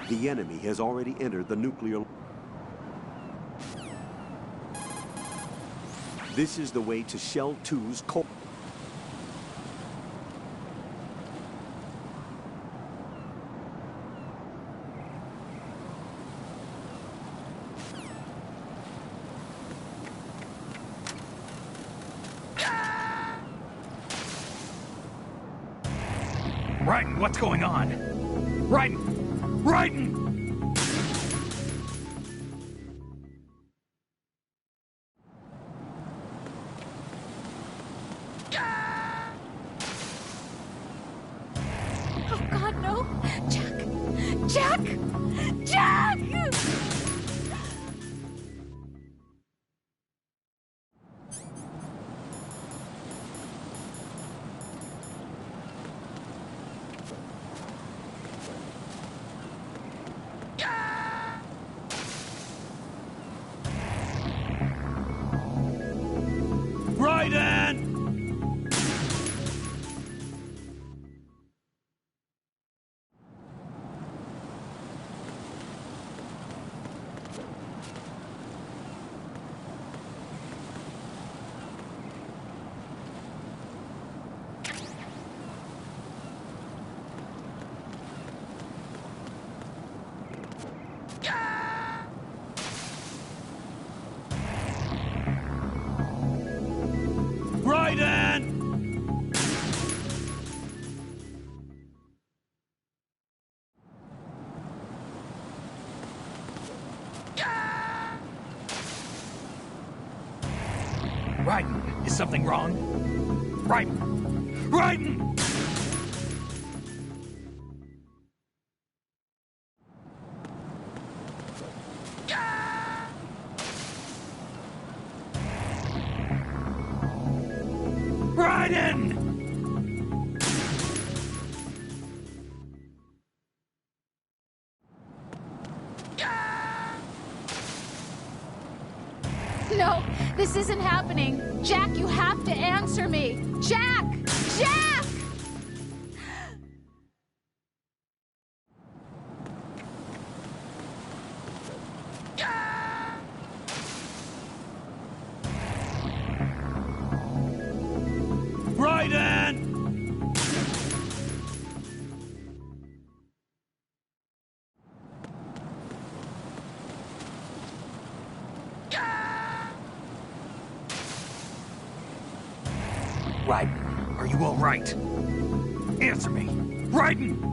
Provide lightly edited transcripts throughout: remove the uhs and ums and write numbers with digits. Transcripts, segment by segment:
The enemy has already entered the nuclear... This is the way to Shell 2's core. Raiden, what's going on? Raiden! Raiden! Oh God, no! Jack! Jack! Jack! Raiden! Raiden! Raiden, is something wrong? Raiden! Raiden! Raiden! No, this isn't happening. Jack, you have to answer me. Jack! Jack! Raiden! Raiden, are you all right? Answer me! Raiden!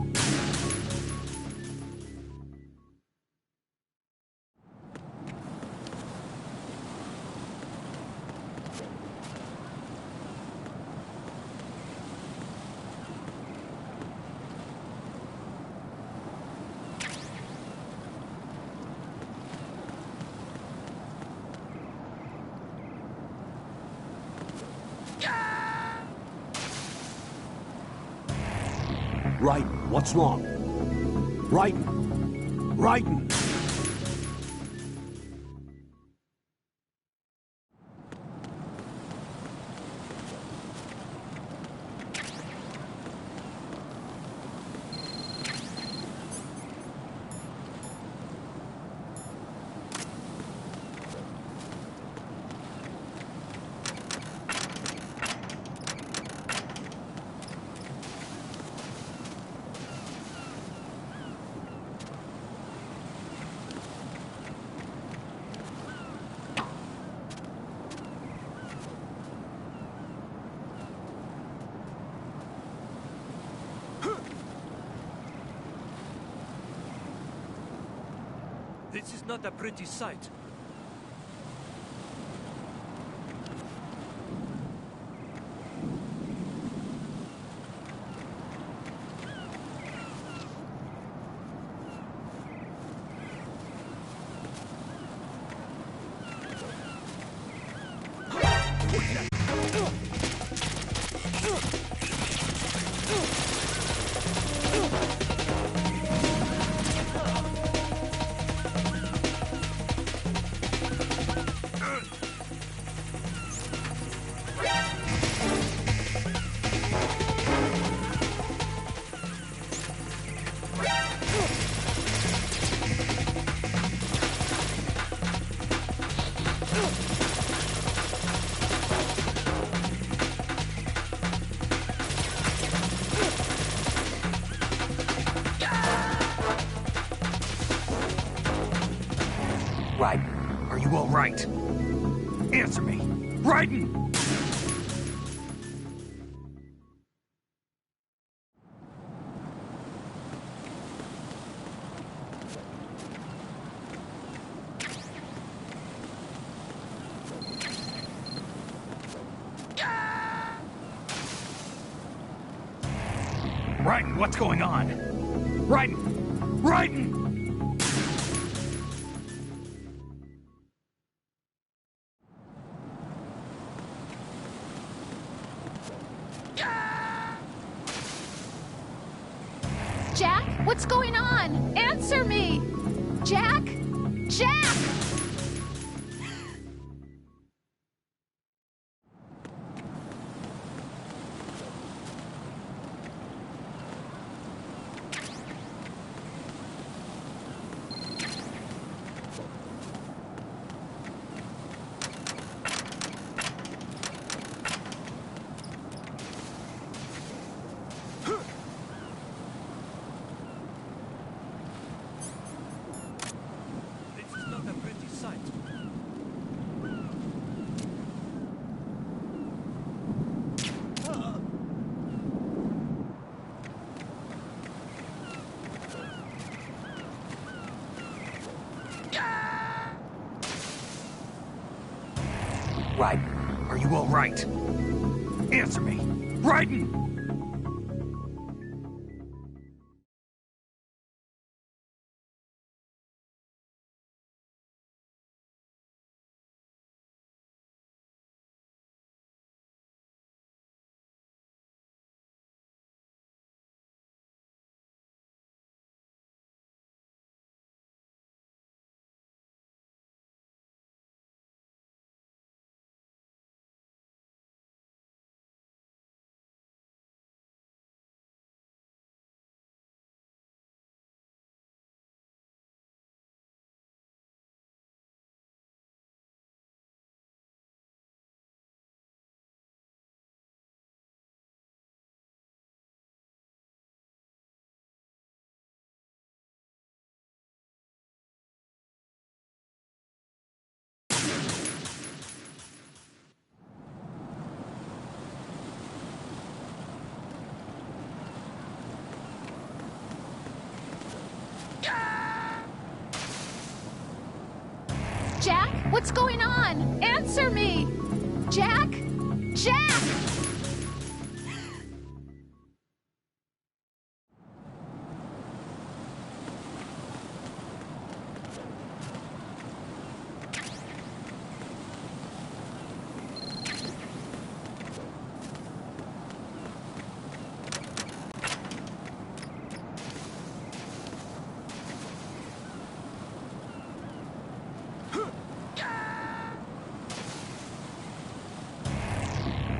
Raiden, what's wrong? Raiden! Raiden! This is not a pretty sight. Raiden, are you all right? Answer me. Raiden! Raiden, what's going on? Raiden! Raiden! Jack, what's going on? Answer me! Jack? Jack! This is not a pretty sight. Raiden, are you all right? Answer me. Raiden! Jack, what's going on? Answer me! Jack? Jack!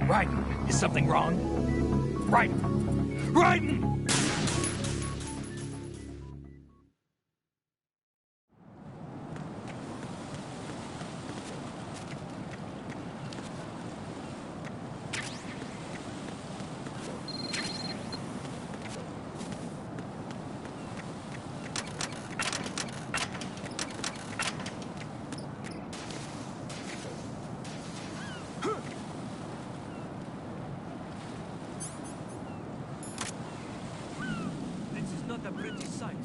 Raiden, is something wrong? Raiden! Raiden! This is not a pretty sight.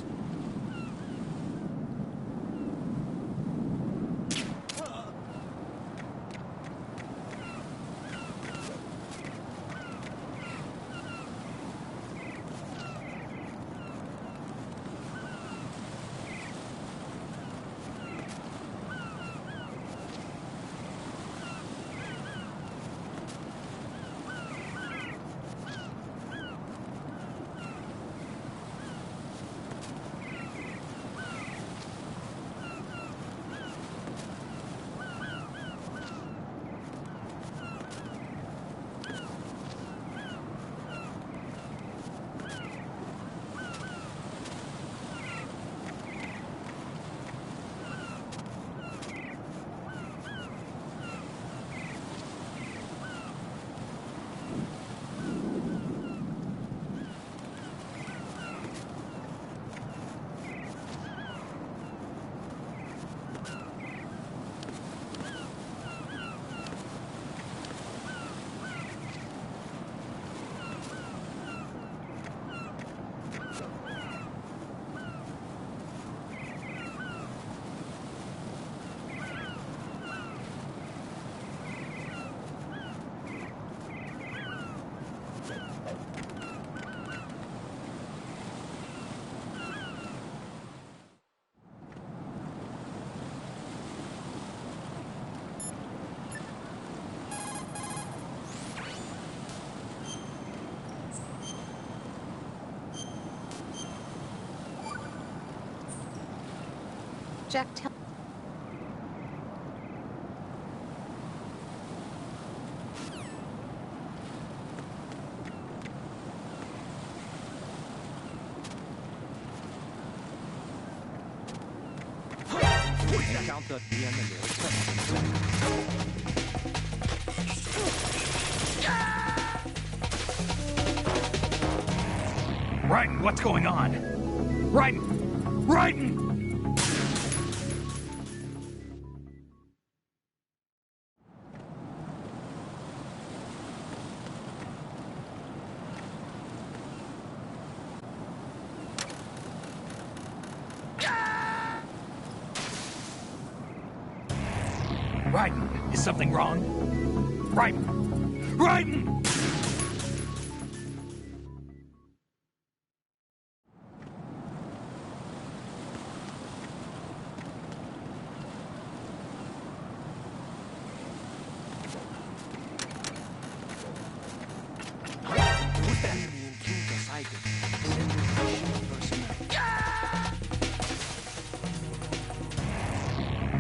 Jack, tell... Count the enemy. Raiden, what's going on? Raiden! Raiden! Raiden, is something wrong? Raiden! Raiden!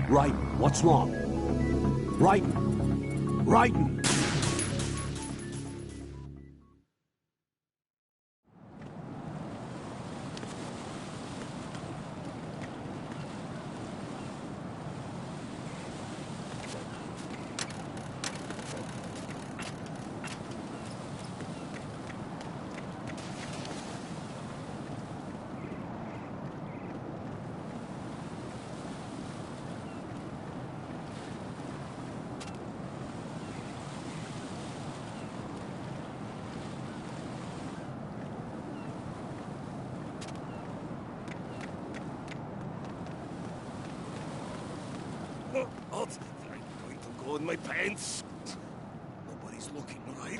Raiden, what's wrong? Raiden! Raiden! Oh, I'm going to go in my pants. Nobody's looking, right?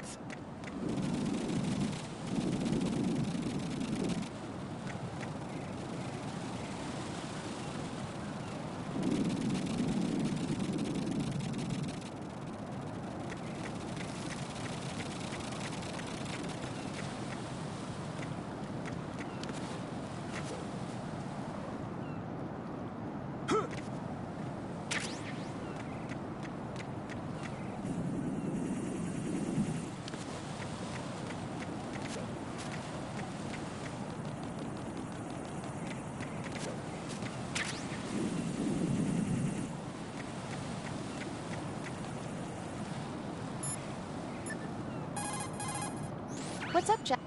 What's up, Jack?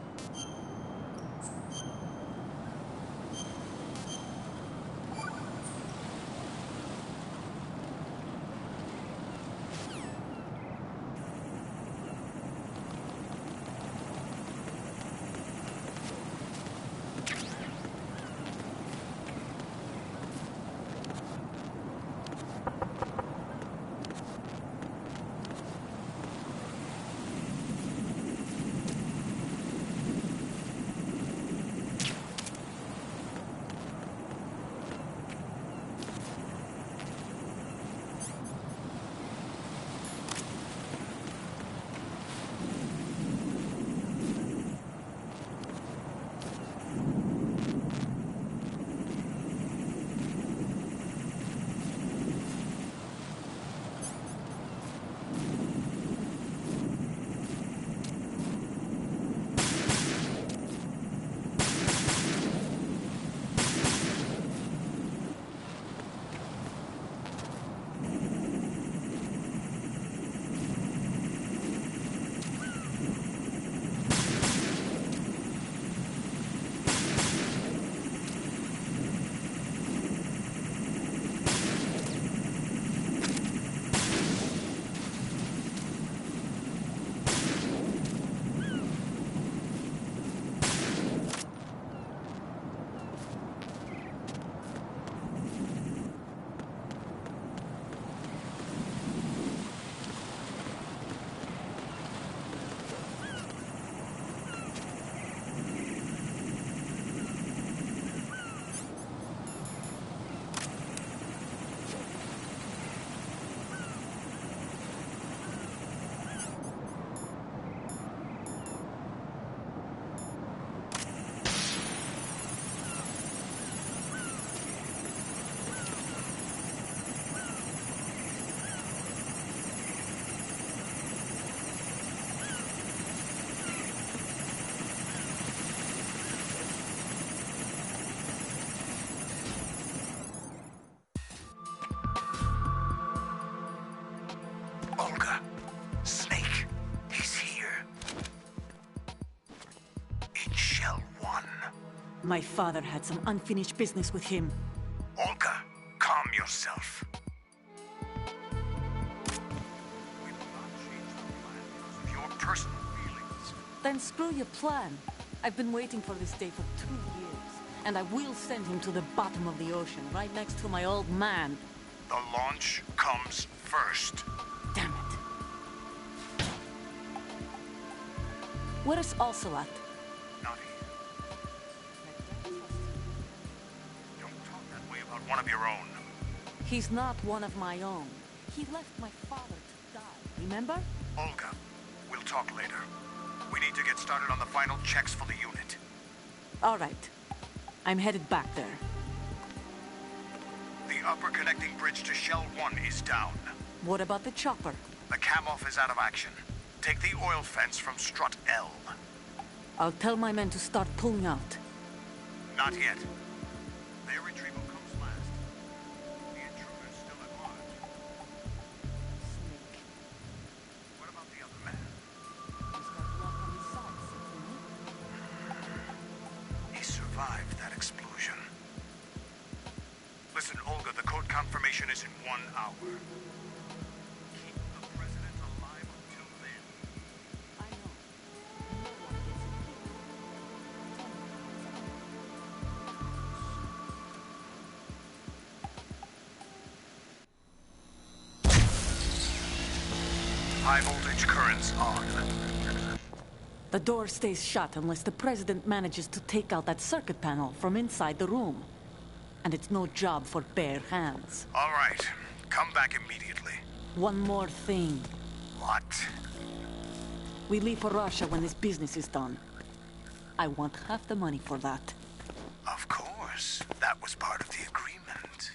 Shell 1. My father had some unfinished business with him. Olga, calm yourself. We will not change the plan because of your personal feelings. Then screw your plan. I've been waiting for this day for 2 years, and I will send him to the bottom of the ocean, right next to my old man. The launch comes first. Damn it. Where is Ocelot? Not here. Don't talk that way about one of your own. He's not one of my own. He left my father to die, remember? Olga, we'll talk later. We need to get started on the final checks for the unit. All right. I'm headed back there. The upper connecting bridge to Shell 1 is down. What about the chopper? The cam-off is out of action. Take the oil fence from strut L. I'll tell my men to start pulling out. Not yet. Their retrieval comes last. The intruder's still at large. Snake. What about the other man? He's got blood on his sides, isn't He survived that explosion. Listen, Olga, the code confirmation is in 1 hour. Keep the president alive until then. I know. No one gets it here. High voltage currents on. The door stays shut unless the president manages to take out that circuit panel from inside the room. And it's no job for bare hands. All right. Come back immediately. One more thing. What? We leave for Russia when this business is done. I want half the money for that. Of course. That was part of the agreement.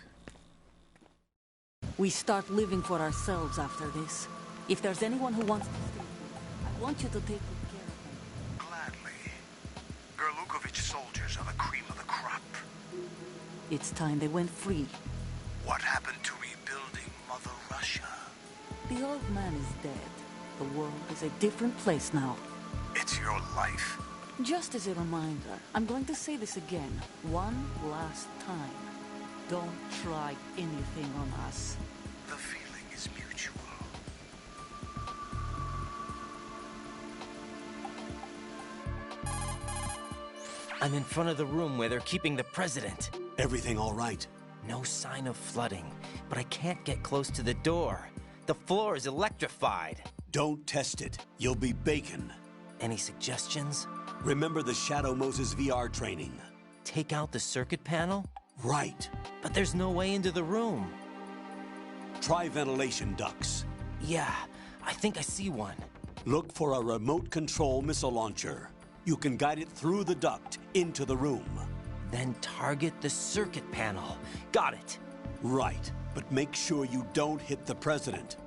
We start living for ourselves after this. If there's anyone who wants to stay here, I want you to take good care of them. Gladly. Gerlukovich soldiers are the cream of the crop. It's time they went free. What happened to rebuilding Mother Russia? The old man is dead. The world is a different place now. It's your life. Just as a reminder, I'm going to say this again, one last time. Don't try anything on us. The feeling is mutual. I'm in front of the room where they're keeping the president. Everything all right? No sign of flooding, but I can't get close to the door. The floor is electrified. Don't test it. You'll be bacon. Any suggestions? Remember the Shadow Moses VR training? Take out the circuit panel? Right. But there's no way into the room. Try ventilation ducts. Yeah, I think I see one. Look for a remote control missile launcher. You can guide it through the duct into the room. Then target the circuit panel. Got it. Right, but make sure you don't hit the president.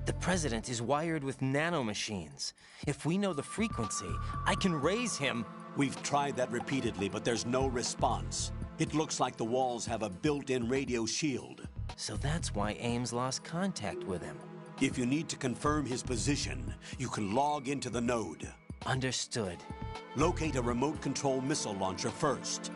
The president is wired with nanomachines. If we know the frequency, I can raise him. We've tried that repeatedly, but there's no response. It looks like the walls have a built-in radio shield. So that's why Ames lost contact with him. If you need to confirm his position, you can log into the node. Understood. Locate a remote control missile launcher first.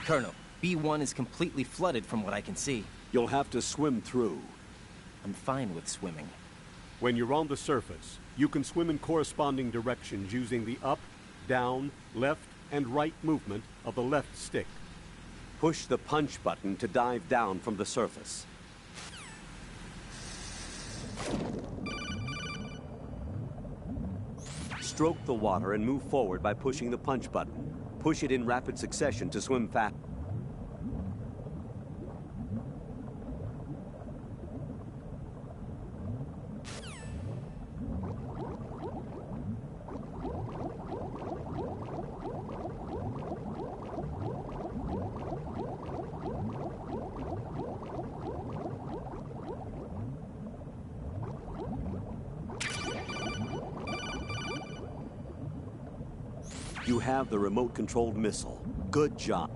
Colonel, B1 is completely flooded from what I can see. You'll have to swim through. I'm fine with swimming. When you're on the surface, you can swim in corresponding directions using the up, down, left, and right movement of the left stick. Push the punch button to dive down from the surface. Stroke the water and move forward by pushing the punch button. Push it in rapid succession to swim fast. You have the remote-controlled missile. Good job.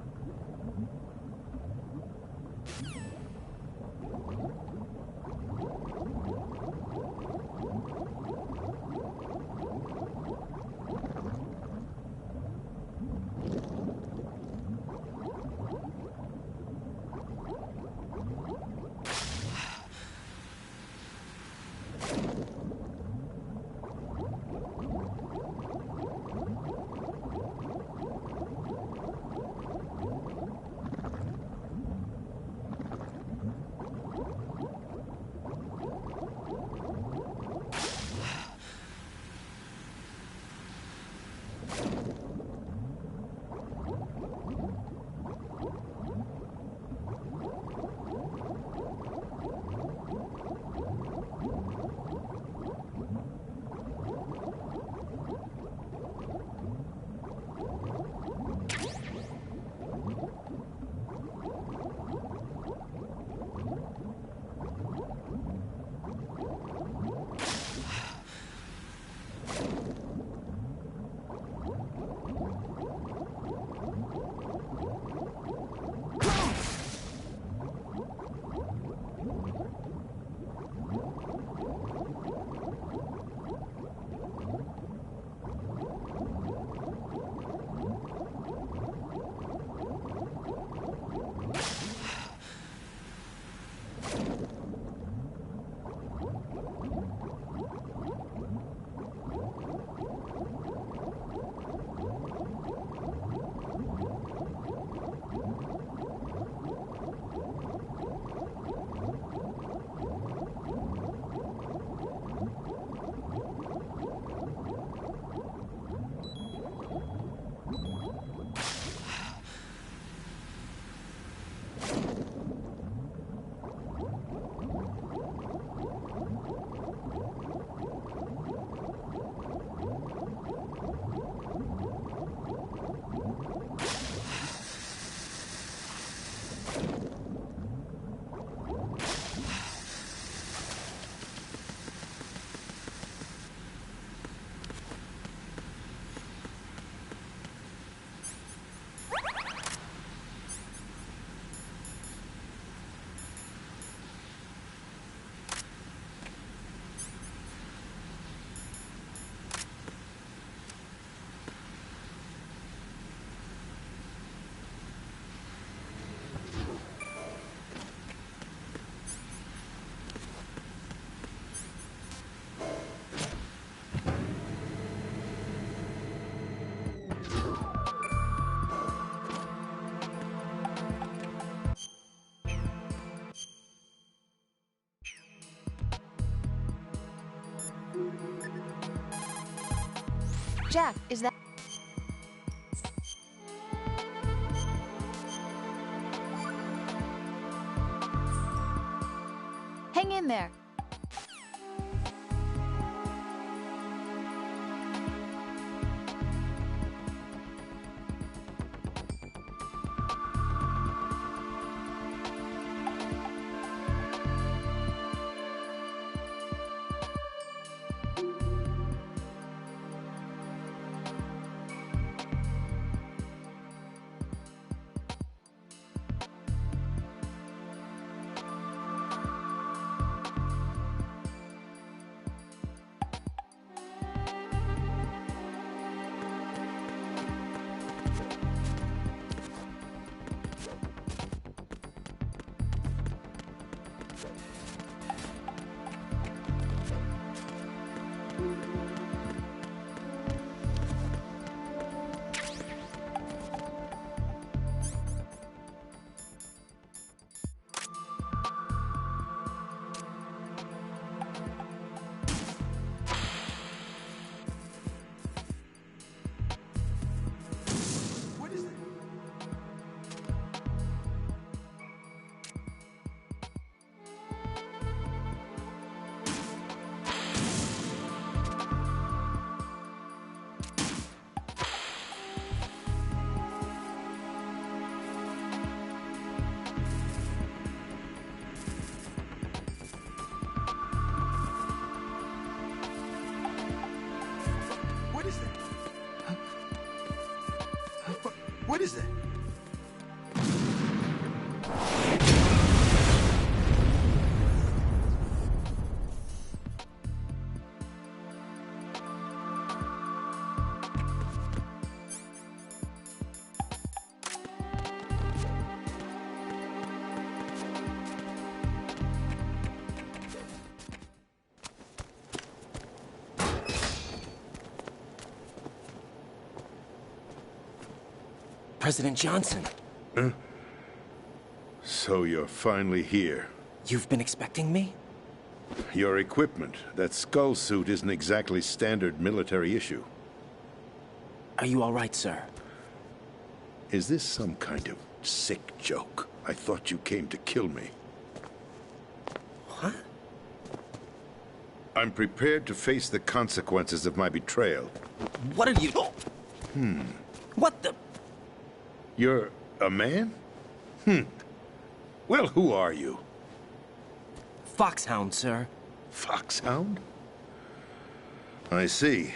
Jack, is that... Hang in there. What is that? President Johnson. Huh? So you're finally here. You've been expecting me? Your equipment, that skull suit, isn't exactly standard military issue. Are you all right, sir? Is this some kind of sick joke? I thought you came to kill me. What? I'm prepared to face the consequences of my betrayal. What are you... What the... You're a man? Well, who are you? Foxhound, sir. Foxhound? I see.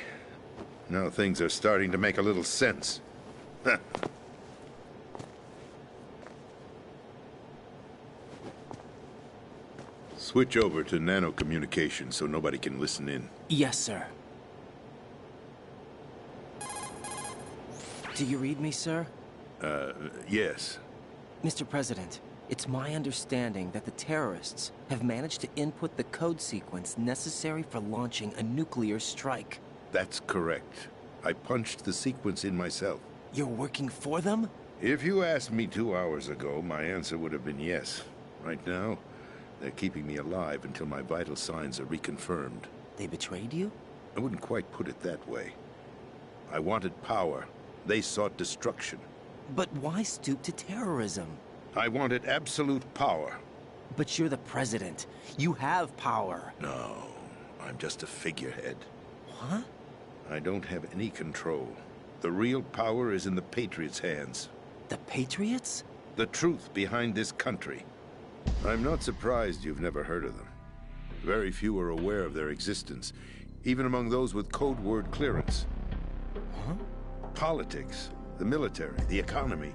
Now things are starting to make a little sense. Switch over to nano-communication so nobody can listen in. Yes, sir. Do you read me, sir? Yes. Mr. President, it's my understanding that the terrorists have managed to input the code sequence necessary for launching a nuclear strike. That's correct. I punched the sequence in myself. You're working for them? If you asked me 2 hours ago, my answer would have been yes. Right now, they're keeping me alive until my vital signs are reconfirmed. They betrayed you? I wouldn't quite put it that way. I wanted power. They sought destruction. But why stoop to terrorism? I wanted absolute power. But you're the president. You have power. No, I'm just a figurehead. What? I don't have any control. The real power is in the Patriots' hands. The Patriots? The truth behind this country. I'm not surprised you've never heard of them. Very few are aware of their existence, even among those with code word clearance. Huh? Politics, the military, the economy,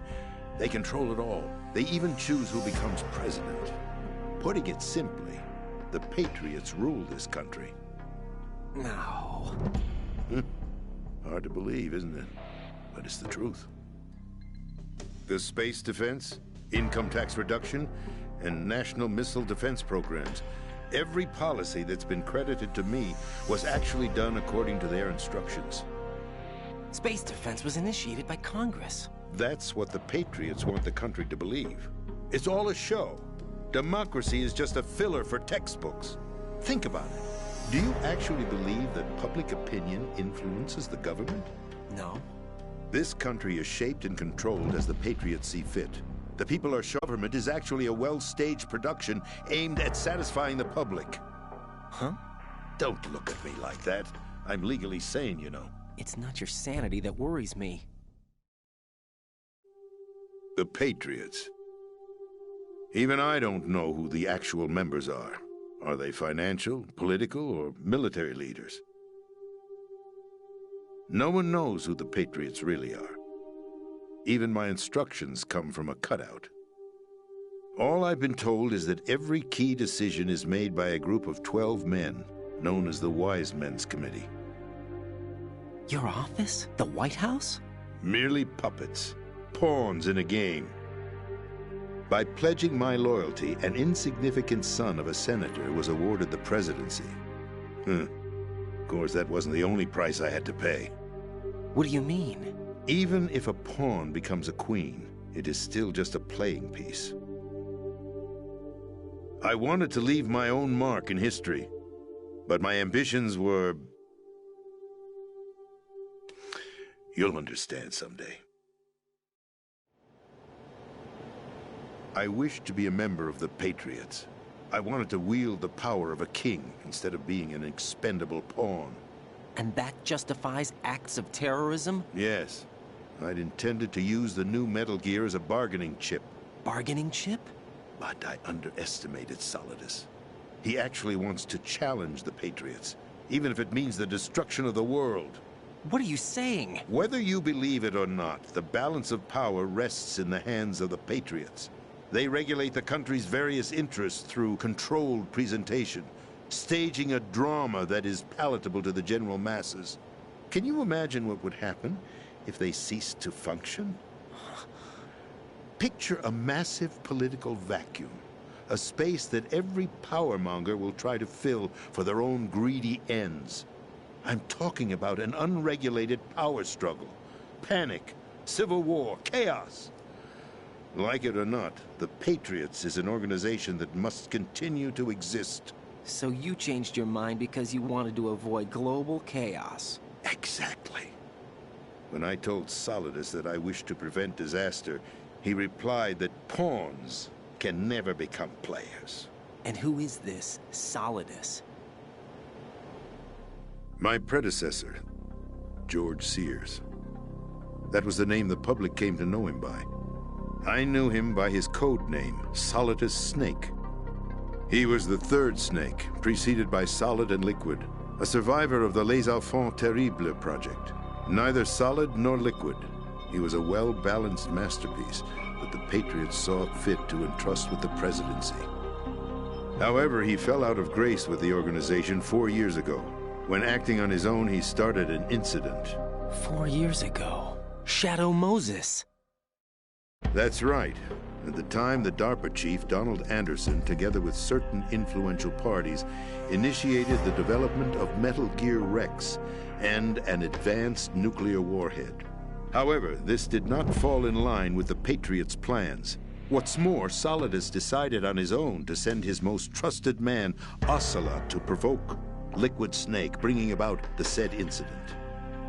they control it all. They even choose who becomes president. Putting it simply, the Patriots rule this country. No. Hard to believe, isn't it? But it's the truth. The space defense, income tax reduction, and national missile defense programs. Every policy that's been credited to me was actually done according to their instructions. Space defense was initiated by Congress. That's what the Patriots want the country to believe. It's all a show. Democracy is just a filler for textbooks. Think about it. Do you actually believe that public opinion influences the government? No. This country is shaped and controlled as the Patriots see fit. The people are sure government is actually a well-staged production aimed at satisfying the public. Huh? Don't look at me like that. I'm legally sane, you know. It's not your sanity that worries me. The Patriots. Even I don't know who the actual members are. Are they financial, political, or military leaders? No one knows who the Patriots really are. Even my instructions come from a cutout. All I've been told is that every key decision is made by a group of 12 men, known as the Wise Men's Committee. Your office? The White House? Merely puppets, pawns in a game. By pledging my loyalty, an insignificant son of a senator was awarded the presidency. Of course, that wasn't the only price I had to pay. What do you mean? Even if a pawn becomes a queen, it is still just a playing piece. I wanted to leave my own mark in history, but my ambitions were... You'll understand someday. I wished to be a member of the Patriots. I wanted to wield the power of a king instead of being an expendable pawn. And that justifies acts of terrorism? Yes. I'd intended to use the new Metal Gear as a bargaining chip. Bargaining chip? But I underestimated Solidus. He actually wants to challenge the Patriots, even if it means the destruction of the world. What are you saying? Whether you believe it or not, the balance of power rests in the hands of the Patriots. They regulate the country's various interests through controlled presentation, staging a drama that is palatable to the general masses. Can you imagine what would happen if they ceased to function? Picture a massive political vacuum, a space that every powermonger will try to fill for their own greedy ends. I'm talking about an unregulated power struggle, panic, civil war, chaos. Like it or not, the Patriots is an organization that must continue to exist. So you changed your mind because you wanted to avoid global chaos. Exactly. When I told Solidus that I wished to prevent disaster, he replied that pawns can never become players. And who is this Solidus? My predecessor, George Sears. That was the name the public came to know him by. I knew him by his code name, Solidus Snake. He was the third Snake, preceded by Solid and Liquid, a survivor of the Les Enfants Terribles project. Neither solid nor liquid, he was a well-balanced masterpiece that the Patriots saw fit to entrust with the presidency. However, he fell out of grace with the organization 4 years ago. When acting on his own, he started an incident. 4 years ago? Shadow Moses. That's right. At the time, the DARPA chief, Donald Anderson, together with certain influential parties, initiated the development of Metal Gear Rex and an advanced nuclear warhead. However, this did not fall in line with the Patriots' plans. What's more, Solidus decided on his own to send his most trusted man, Ocelot, to provoke Liquid Snake, bringing about the said incident.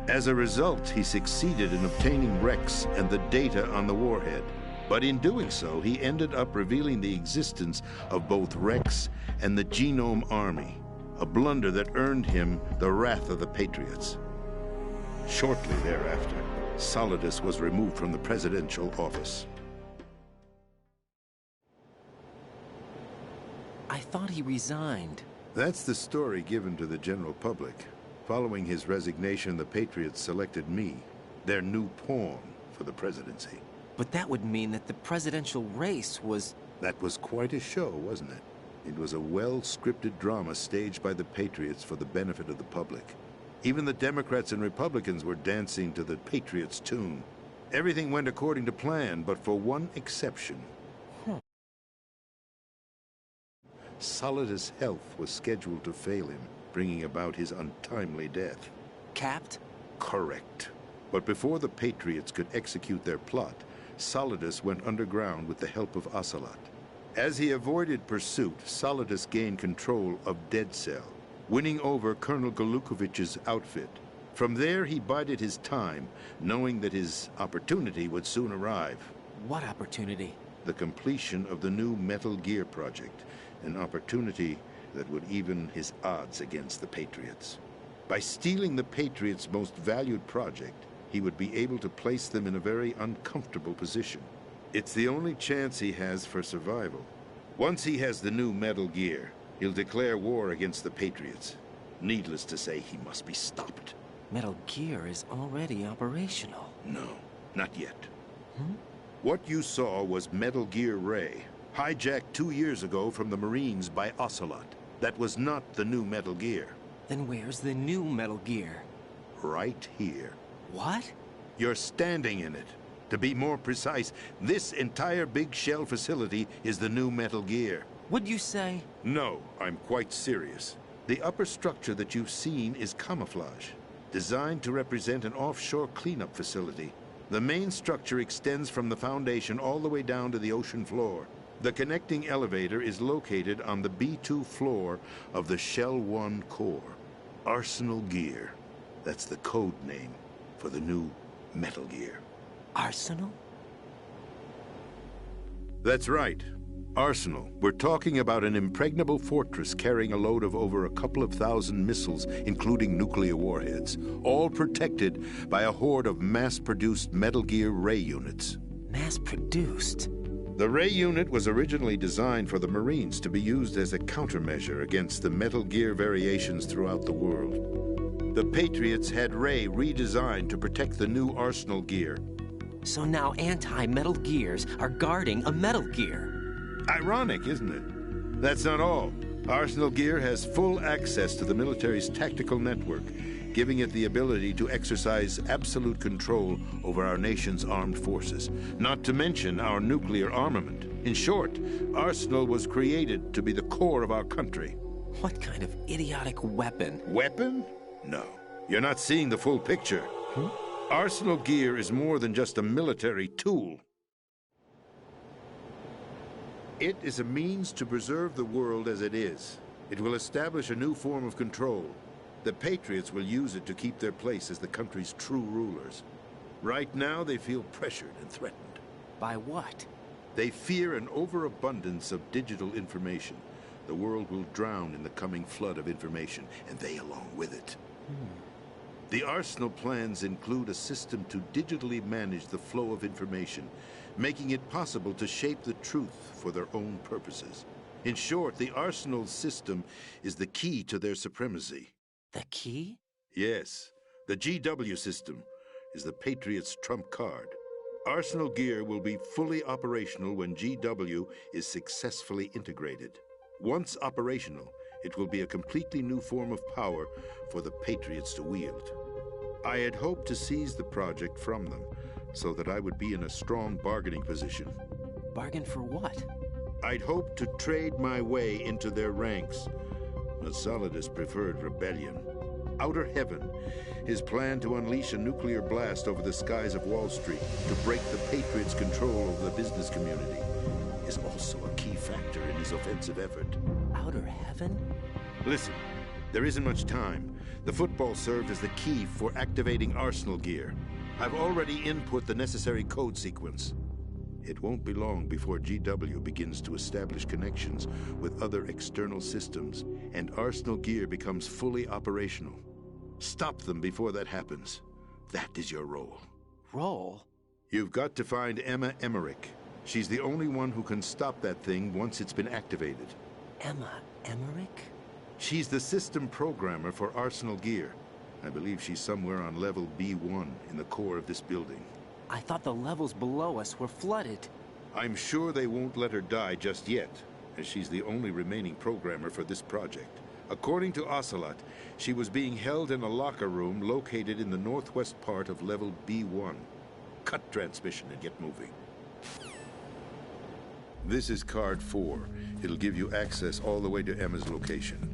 As a result, he succeeded in obtaining Rex and the data on the warhead. But in doing so, he ended up revealing the existence of both Rex and the Genome Army, a blunder that earned him the wrath of the Patriots. Shortly thereafter, Solidus was removed from the presidential office. I thought he resigned. That's the story given to the general public. Following his resignation, the Patriots selected me, their new pawn, for the presidency. But that would mean that the presidential race was... That was quite a show, wasn't it? It was a well-scripted drama staged by the Patriots for the benefit of the public. Even the Democrats and Republicans were dancing to the Patriots' tune. Everything went according to plan, but for one exception. Solidus' health was scheduled to fail him, bringing about his untimely death. Capped? Correct. But before the Patriots could execute their plot, Solidus went underground with the help of Ocelot. As he avoided pursuit, Solidus gained control of Dead Cell, winning over Colonel Golukovich's outfit. From there, he bided his time, knowing that his opportunity would soon arrive. What opportunity? The completion of the new Metal Gear project, an opportunity that would even his odds against the Patriots. By stealing the Patriots' most valued project, he would be able to place them in a very uncomfortable position. It's the only chance he has for survival. Once he has the new Metal Gear, he'll declare war against the Patriots. Needless to say, he must be stopped. Metal Gear is already operational. No, not yet. What you saw was Metal Gear Ray, hijacked 2 years ago from the Marines by Ocelot. That was not the new Metal Gear. Then where's the new Metal Gear? Right here. What? You're standing in it. To be more precise, this entire big shell facility is the new Metal Gear. What'd you say? No, I'm quite serious. The upper structure that you've seen is camouflage, designed to represent an offshore cleanup facility. The main structure extends from the foundation all the way down to the ocean floor. The connecting elevator is located on the B2 floor of the Shell 1 core. Arsenal Gear. That's the code name for the new Metal Gear. Arsenal? That's right. Arsenal. We're talking about an impregnable fortress carrying a load of over a couple of thousand missiles, including nuclear warheads, all protected by a horde of mass-produced Metal Gear Ray units. Mass-produced? The Ray unit was originally designed for the Marines to be used as a countermeasure against the Metal Gear variations throughout the world. The Patriots had Ray redesigned to protect the new Arsenal gear. So now anti-Metal Gears are guarding a Metal Gear. Ironic, isn't it? That's not all. Arsenal Gear has full access to the military's tactical network, giving it the ability to exercise absolute control over our nation's armed forces, not to mention our nuclear armament. In short, Arsenal was created to be the core of our country. What kind of idiotic weapon? Weapon? No. You're not seeing the full picture. Arsenal Gear is more than just a military tool. It is a means to preserve the world as it is. It will establish a new form of control. The Patriots will use it to keep their place as the country's true rulers. Right now, they feel pressured and threatened. By what? They fear an overabundance of digital information. The world will drown in the coming flood of information, and they along with it. The Arsenal plans include a system to digitally manage the flow of information, making it possible to shape the truth for their own purposes. In short, the Arsenal system is the key to their supremacy. The key? Yes, the GW system is the Patriots' trump card. Arsenal Gear will be fully operational when GW is successfully integrated. Once operational, it will be a completely new form of power for the Patriots to wield. I had hoped to seize the project from them, so that I would be in a strong bargaining position. Bargain for what? I'd hoped to trade my way into their ranks. But Solidus preferred rebellion. Outer Heaven, his plan to unleash a nuclear blast over the skies of Wall Street to break the Patriots' control over the business community, is also a key factor in his offensive effort. Outer Heaven? Listen, there isn't much time. The football served as the key for activating Arsenal Gear. I've already input the necessary code sequence. It won't be long before GW begins to establish connections with other external systems, and Arsenal Gear becomes fully operational. Stop them before that happens. That is your role. Role? You've got to find Emma Emmerich. She's the only one who can stop that thing once it's been activated. Emma Emmerich? She's the system programmer for Arsenal Gear. I believe she's somewhere on level B1 in the core of this building. I thought the levels below us were flooded. I'm sure they won't let her die just yet, as she's the only remaining programmer for this project. According to Ocelot, she was being held in a locker room located in the northwest part of level B1. Cut transmission and get moving. This is card 4. It'll give you access all the way to Emma's location.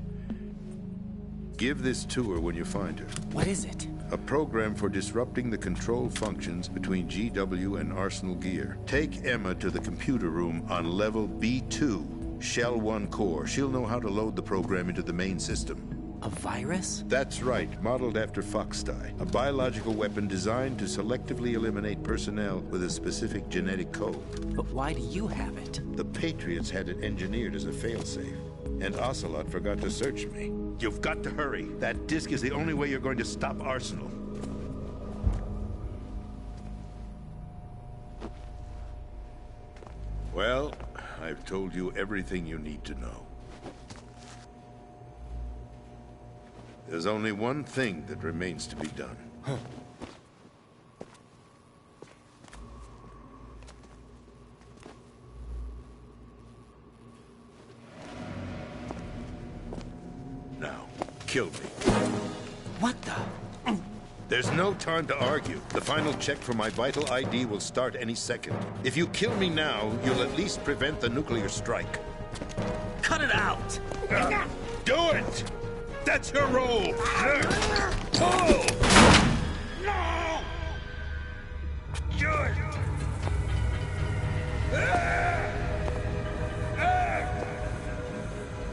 Give this to her when you find her. What is it? A program for disrupting the control functions between GW and Arsenal Gear. Take Emma to the computer room on level B2, Shell 1 core. She'll know how to load the program into the main system. A virus? That's right, modeled after Foxdie. A biological weapon designed to selectively eliminate personnel with a specific genetic code. But why do you have it? The Patriots had it engineered as a failsafe, and Ocelot forgot to search me. You've got to hurry. That disk is the only way you're going to stop Arsenal. Well, I've told you everything you need to know. There's only one thing that remains to be done. Now, kill me. What the? There's no time to argue. The final check for my vital ID will start any second. If you kill me now, you'll at least prevent the nuclear strike. Cut it out! Do it! That's your role! Pull! No! Good!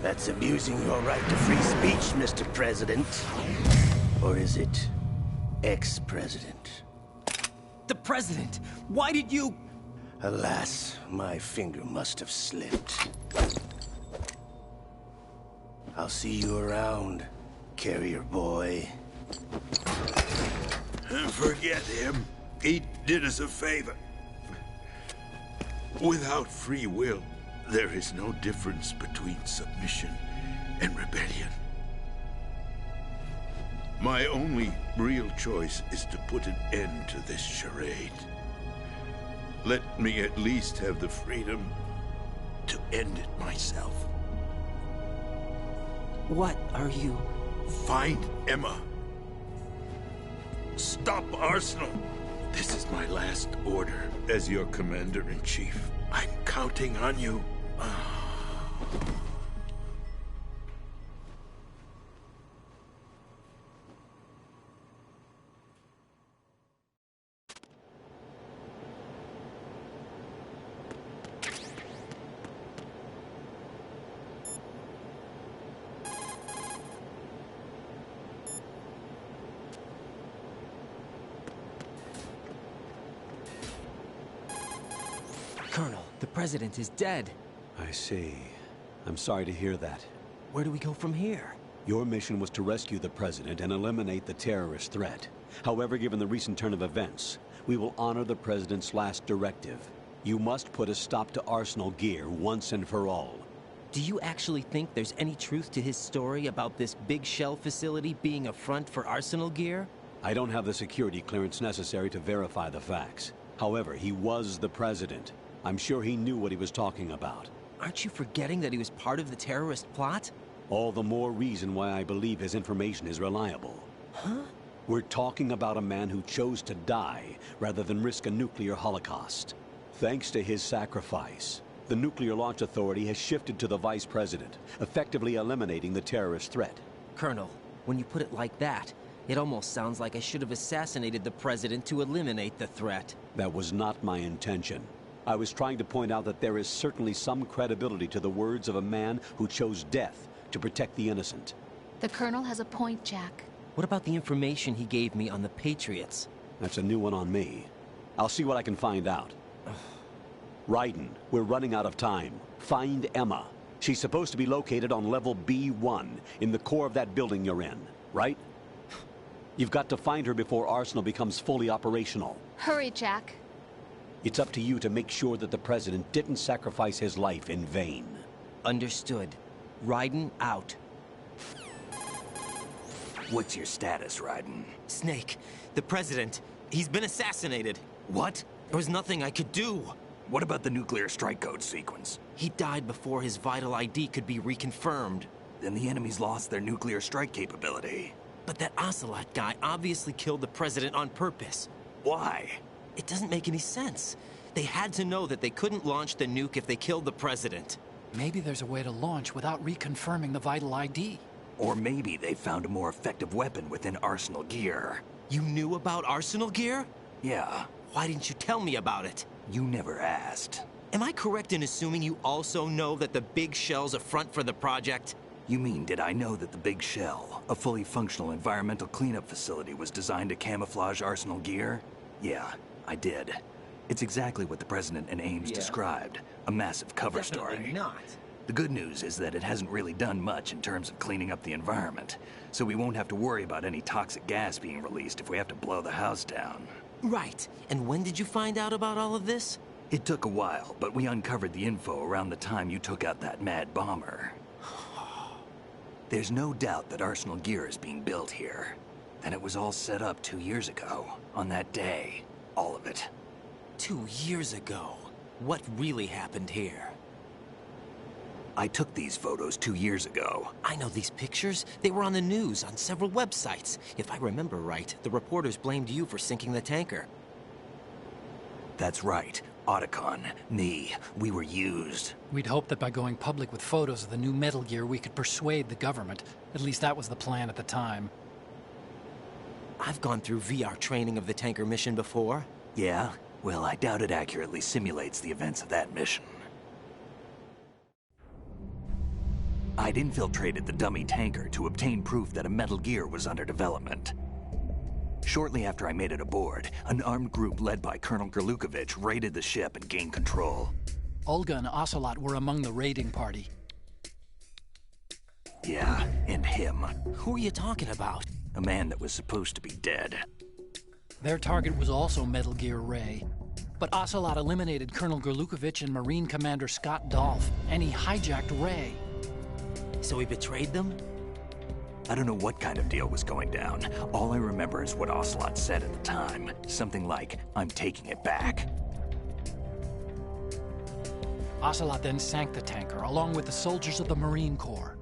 That's abusing your right to free speech, Mr. President. Or is it ex-president? The president! Why did you... Alas, my finger must have slipped. I'll see you around, carrier boy. Forget him. He did us a favor. Without free will, there is no difference between submission and rebellion. My only real choice is to put an end to this charade. Let me at least have the freedom to end it myself. What are you... Find Emma. Stop Arsenal. This is my last order as your commander-in-chief. I'm counting on you. Colonel, the president is dead. I see. I'm sorry to hear that. Where do we go from here? Your mission was to rescue the president and eliminate the terrorist threat. However, given the recent turn of events, we will honor the president's last directive. You must put a stop to Arsenal Gear once and for all. Do you actually think there's any truth to his story about this big shell facility being a front for Arsenal Gear? I don't have the security clearance necessary to verify the facts. However, he was the president. I'm sure he knew what he was talking about. Aren't you forgetting that he was part of the terrorist plot? All the more reason why I believe his information is reliable. Huh? We're talking about a man who chose to die rather than risk a nuclear holocaust. Thanks to his sacrifice, the Nuclear Launch Authority has shifted to the vice president, effectively eliminating the terrorist threat. Colonel, when you put it like that, it almost sounds like I should have assassinated the president to eliminate the threat. That was not my intention. I was trying to point out that there is certainly some credibility to the words of a man who chose death to protect the innocent. The Colonel has a point, Jack. What about the information he gave me on the Patriots? That's a new one on me. I'll see what I can find out. Raiden, we're running out of time. Find Emma. She's supposed to be located on level B1, in the core of that building you're in, right? You've got to find her before Arsenal becomes fully operational. Hurry, Jack. It's up to you to make sure that the president didn't sacrifice his life in vain. Understood. Raiden out. What's your status, Raiden? Snake, the president, he's been assassinated. What? There was nothing I could do. What about the nuclear strike code sequence? He died before his vital ID could be reconfirmed. Then the enemy's lost their nuclear strike capability. But that Ocelot guy obviously killed the president on purpose. Why? It doesn't make any sense. They had to know that they couldn't launch the nuke if they killed the president. Maybe there's a way to launch without reconfirming the vital ID. Or maybe they found a more effective weapon within Arsenal Gear. You knew about Arsenal Gear? Yeah. Why didn't you tell me about it? You never asked. Am I correct in assuming you also know that the Big Shell's a front for the project? You mean, did I know that the Big Shell, a fully functional environmental cleanup facility, was designed to camouflage Arsenal Gear? Yeah, I did. It's exactly what the President and Ames described. A massive cover story. Not. The good news is that it hasn't really done much in terms of cleaning up the environment, so we won't have to worry about any toxic gas being released if we have to blow the house down. Right. And when did you find out about all of this? It took a while, but we uncovered the info around the time you took out that mad bomber. There's no doubt that Arsenal Gear is being built here. And it was all set up 2 years ago, on that day. All of it. 2 years ago? What really happened here? I took these photos 2 years ago. I know these pictures. They were on the news, on several websites. If I remember right, the reporters blamed you for sinking the tanker. That's right. Otacon, me, we were used. We'd hoped that by going public with photos of the new Metal Gear, we could persuade the government. At least that was the plan at the time. I've gone through VR training of the tanker mission before. Yeah? Well, I doubt it accurately simulates the events of that mission. I'd infiltrated the dummy tanker to obtain proof that a Metal Gear was under development. Shortly after I made it aboard, an armed group led by Colonel Gerlukovich raided the ship and gained control. Olga and Ocelot were among the raiding party. Yeah, and him. Who are you talking about? A man that was supposed to be dead. Their target was also Metal Gear Ray. But Ocelot eliminated Colonel Gerlukovich and Marine Commander Scott Dolph, and he hijacked Ray. So he betrayed them? I don't know what kind of deal was going down. All I remember is what Ocelot said at the time. Something like, "I'm taking it back." Ocelot then sank the tanker, along with the soldiers of the Marine Corps.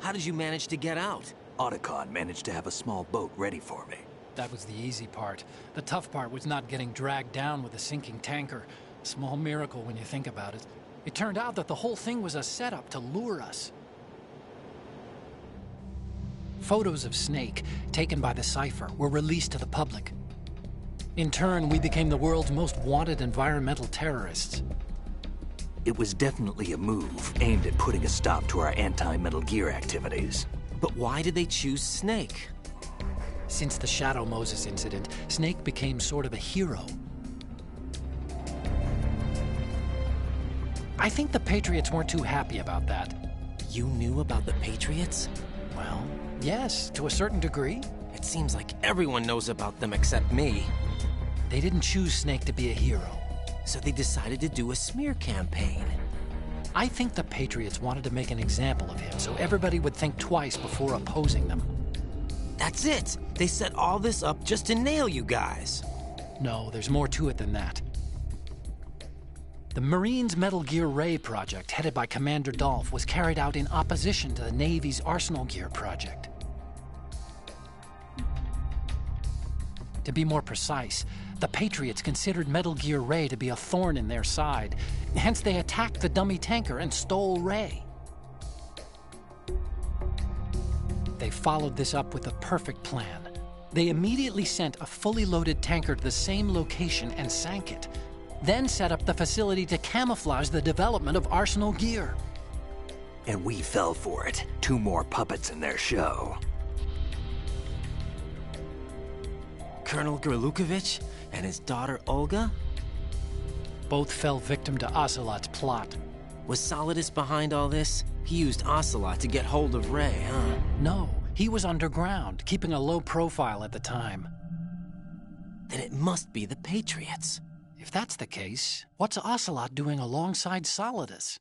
How did you manage to get out? Otacon managed to have a small boat ready for me. That was the easy part. The tough part was not getting dragged down with a sinking tanker. A small miracle when you think about it. It turned out that the whole thing was a setup to lure us. Photos of Snake, taken by the Cypher, were released to the public. In turn, we became the world's most wanted environmental terrorists. It was definitely a move aimed at putting a stop to our anti-Metal Gear activities. But why did they choose Snake? Since the Shadow Moses incident, Snake became sort of a hero. I think the Patriots weren't too happy about that. You knew about the Patriots? Well, yes, to a certain degree. It seems like everyone knows about them except me. They didn't choose Snake to be a hero. So they decided to do a smear campaign. I think the Patriots wanted to make an example of him so everybody would think twice before opposing them. That's it! They set all this up just to nail you guys. No, there's more to it than that. The Marines' Metal Gear Ray project, headed by Commander Dolph, was carried out in opposition to the Navy's Arsenal Gear project. To be more precise, the Patriots considered Metal Gear Ray to be a thorn in their side. Hence, they attacked the dummy tanker and stole Ray. They followed this up with a perfect plan. They immediately sent a fully loaded tanker to the same location and sank it, then set up the facility to camouflage the development of Arsenal Gear. And we fell for it. 2 more puppets in their show. Colonel Gerlukovich and his daughter Olga? Both fell victim to Ocelot's plot. Was Solidus behind all this? He used Ocelot to get hold of Ray, huh? No, he was underground, keeping a low profile at the time. Then it must be the Patriots. If that's the case, what's Ocelot doing alongside Solidus?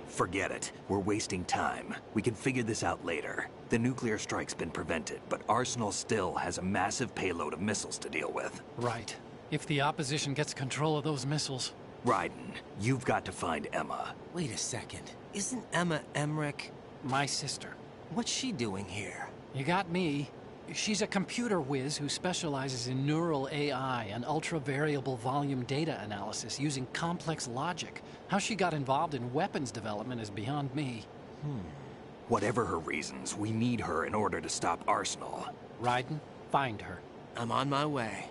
Forget it. We're wasting time. We can figure this out later. The nuclear strike's been prevented, but Arsenal still has a massive payload of missiles to deal with. Right. If the opposition gets control of those missiles... Raiden, you've got to find Emma. Wait a second. Isn't Emma Emmerich... my sister? What's she doing here? You got me. She's a computer whiz who specializes in neural AI and ultra-variable volume data analysis using complex logic. How she got involved in weapons development is beyond me. Whatever her reasons, we need her in order to stop Arsenal. Raiden, find her. I'm on my way.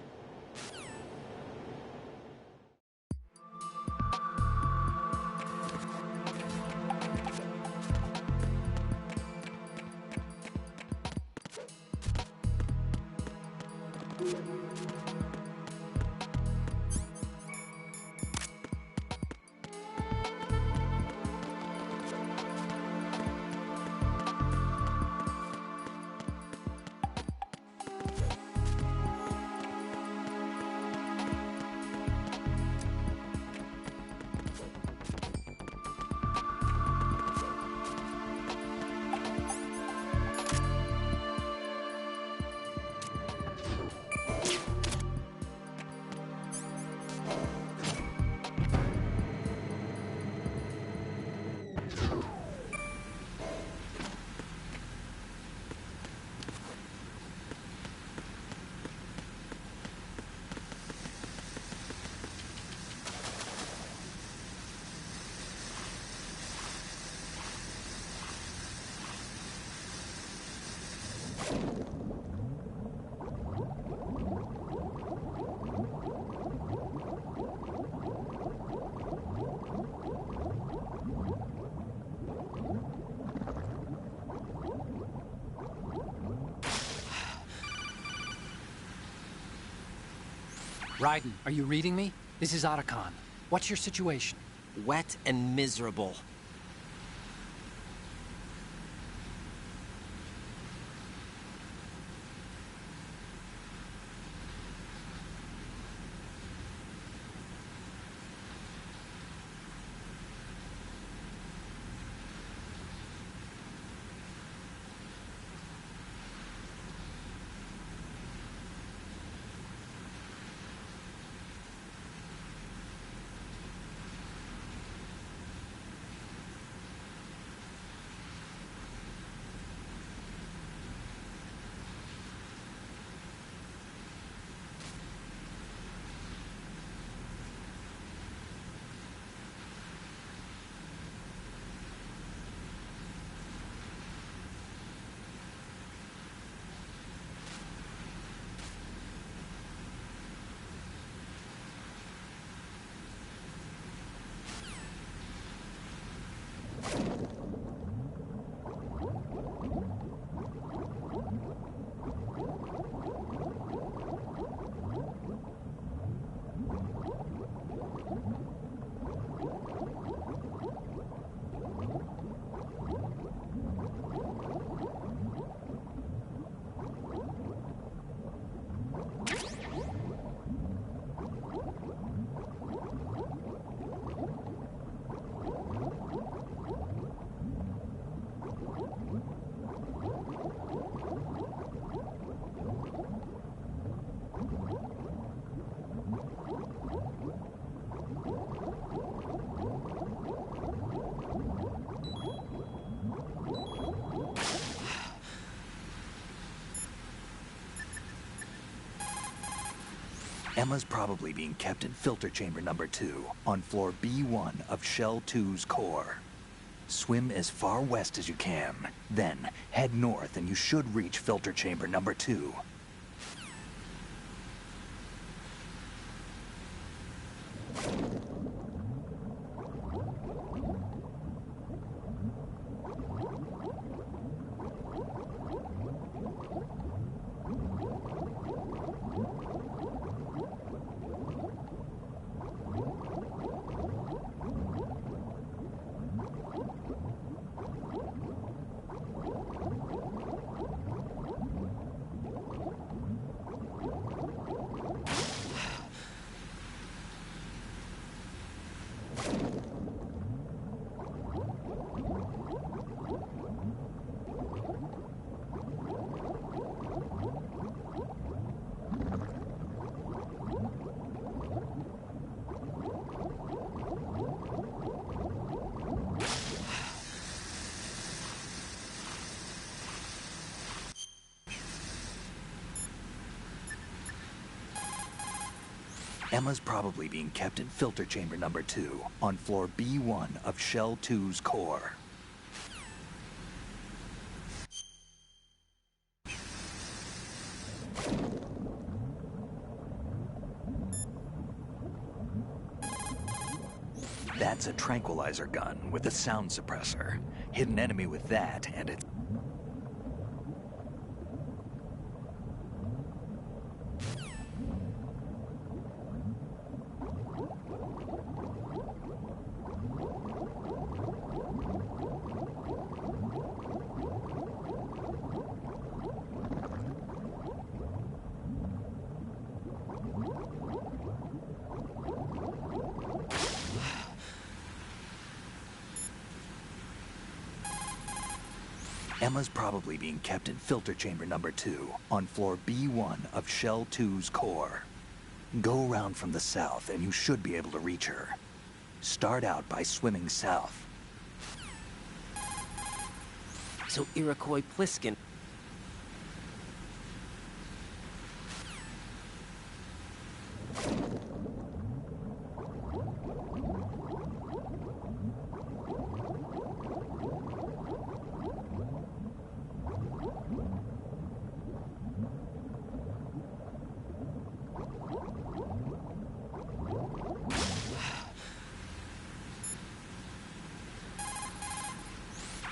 Raiden, are you reading me? This is Otacon. What's your situation? Wet and miserable. Emma's probably being kept in filter chamber number 2 on floor B1 of Shell 2's core. Swim as far west as you can, then head north and you should reach filter chamber number 2. Emma's probably being kept in filter chamber number 2 on floor B1 of Shell 2's core. That's a tranquilizer gun with a sound suppressor. Hit an enemy with that and it's... Emma's probably being kept in filter chamber number 2 on floor B1 of Shell 2's core. Go around from the south and you should be able to reach her. Start out by swimming south. So Iroquois Pliskin...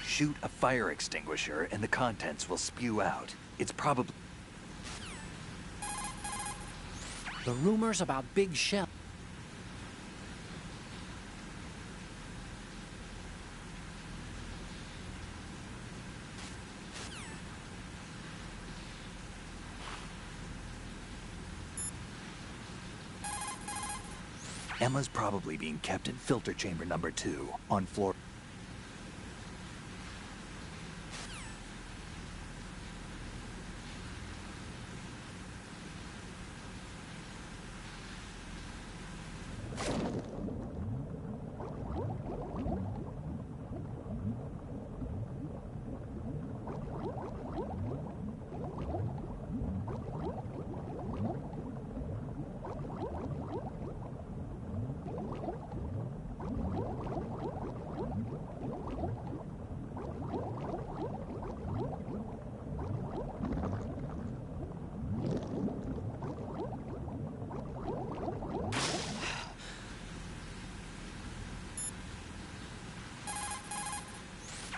Shoot a fire extinguisher and the contents will spew out. It's probably... The rumors about Big Shell. Emma's probably being kept in filter chamber number 2 on floor...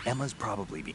Emma's probably be...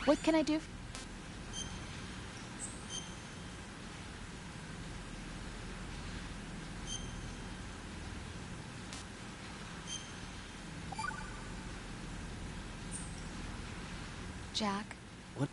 What can I do? Jack? What?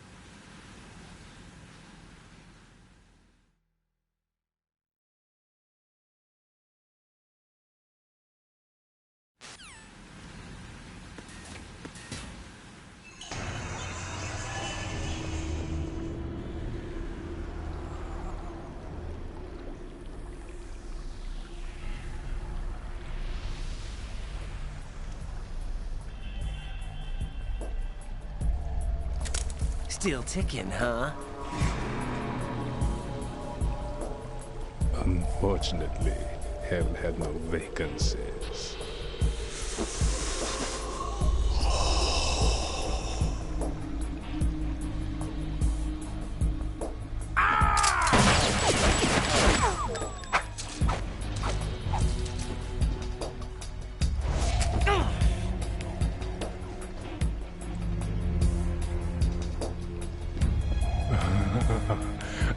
Still ticking, huh? Unfortunately, hell had no vacancies.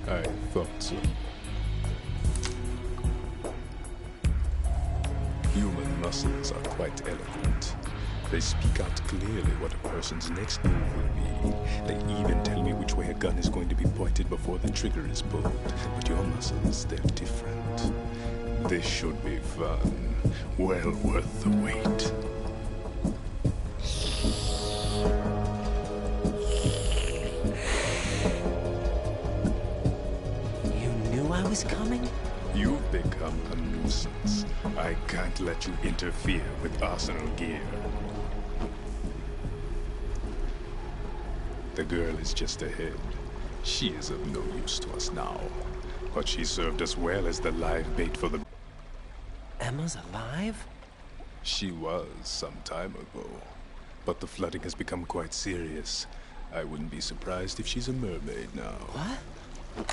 I thought so. Human muscles are quite eloquent. They speak out clearly what a person's next move will be. They even tell me which way a gun is going to be pointed before the trigger is pulled. But your muscles, they're different. This should be fun. Well worth the wait. I was coming? You've become a nuisance. I can't let you interfere with Arsenal gear. The girl is just ahead. She is of no use to us now. But she served us well as the live bait for the... Emma's alive? She was some time ago. But the flooding has become quite serious. I wouldn't be surprised if she's a mermaid now. What?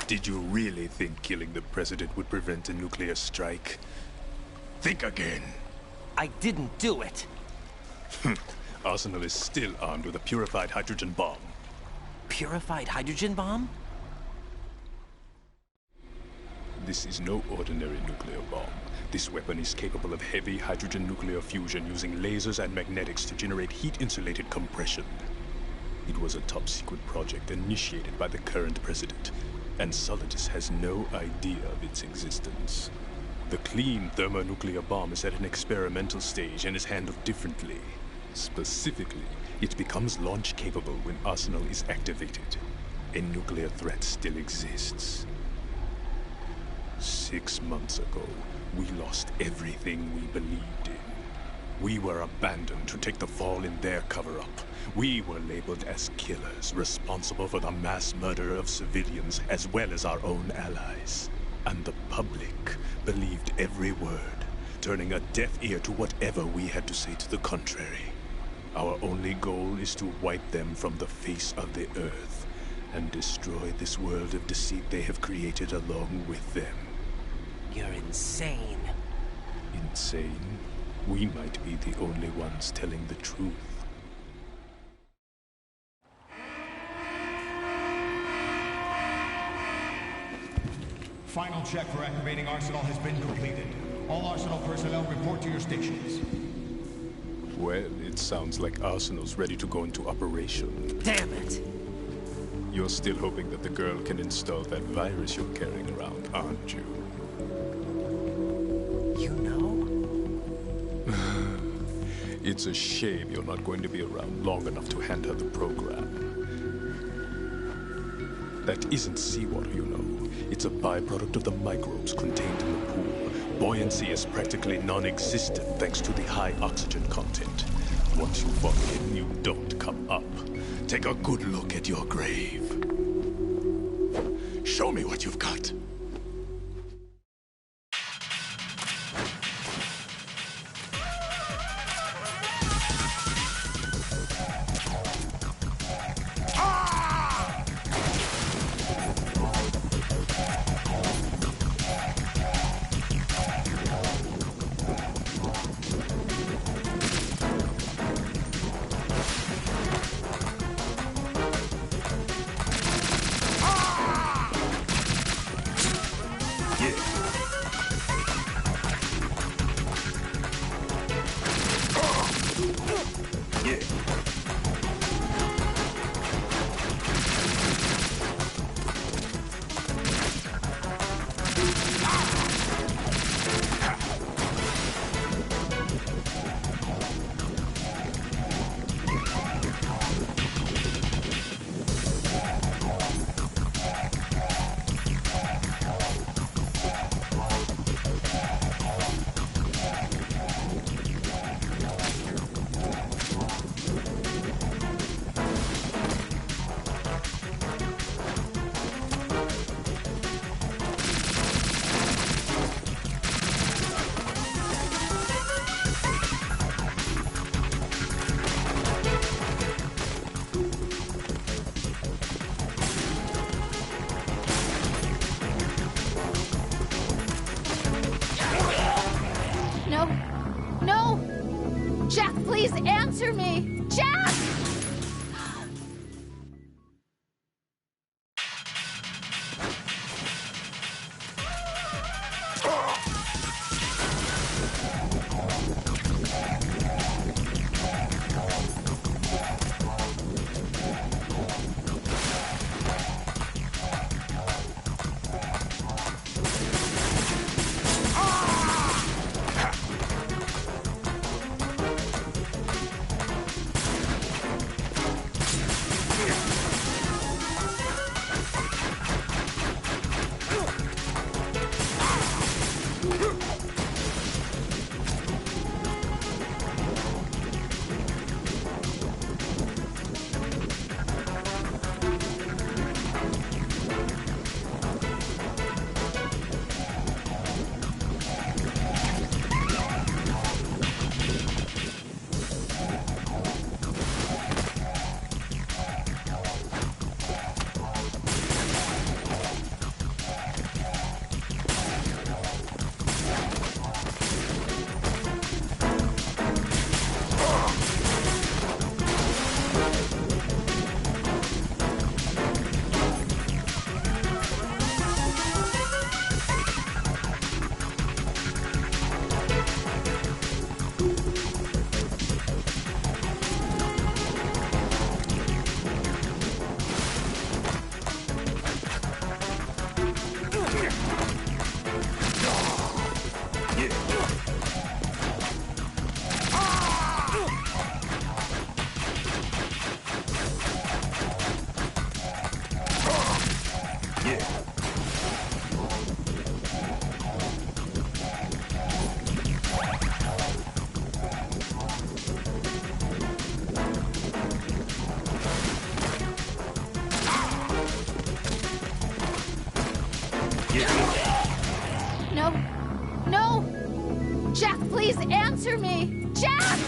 Did you really think killing the president would prevent a nuclear strike? Think again. I didn't do it. Arsenal is still armed with a purified hydrogen bomb. Purified hydrogen bomb? This is no ordinary nuclear bomb. This weapon is capable of heavy hydrogen nuclear fusion using lasers and magnetics to generate heat-insulated compression. It was a top-secret project initiated by the current president, and Solidus has no idea of its existence. The clean thermonuclear bomb is at an experimental stage and is handled differently. Specifically, it becomes launch-capable when Arsenal is activated. A nuclear threat still exists. 6 months ago, we lost everything we believed in. We were abandoned to take the fall in their cover-up. We were labeled as killers, responsible for the mass murder of civilians as well as our own allies. And the public believed every word, turning a deaf ear to whatever we had to say to the contrary. Our only goal is to wipe them from the face of the earth and destroy this world of deceit they have created along with them. You're insane. Insane? We might be the only ones telling the truth. Final check for activating Arsenal has been completed. All Arsenal personnel report to your stations. Well, it sounds like Arsenal's ready to go into operation. Damn it! You're still hoping that the girl can install that virus you're carrying around, aren't you? You know? It's a shame you're not going to be around long enough to hand her the program. That isn't seawater, you know. It's a byproduct of the microbes contained in the pool. Buoyancy is practically non-existent thanks to the high oxygen content. Once you fall in, you don't come up. Take a good look at your grave. Show me what you've got. please answer me! Jack! No. No! Jack, please answer me! Jack!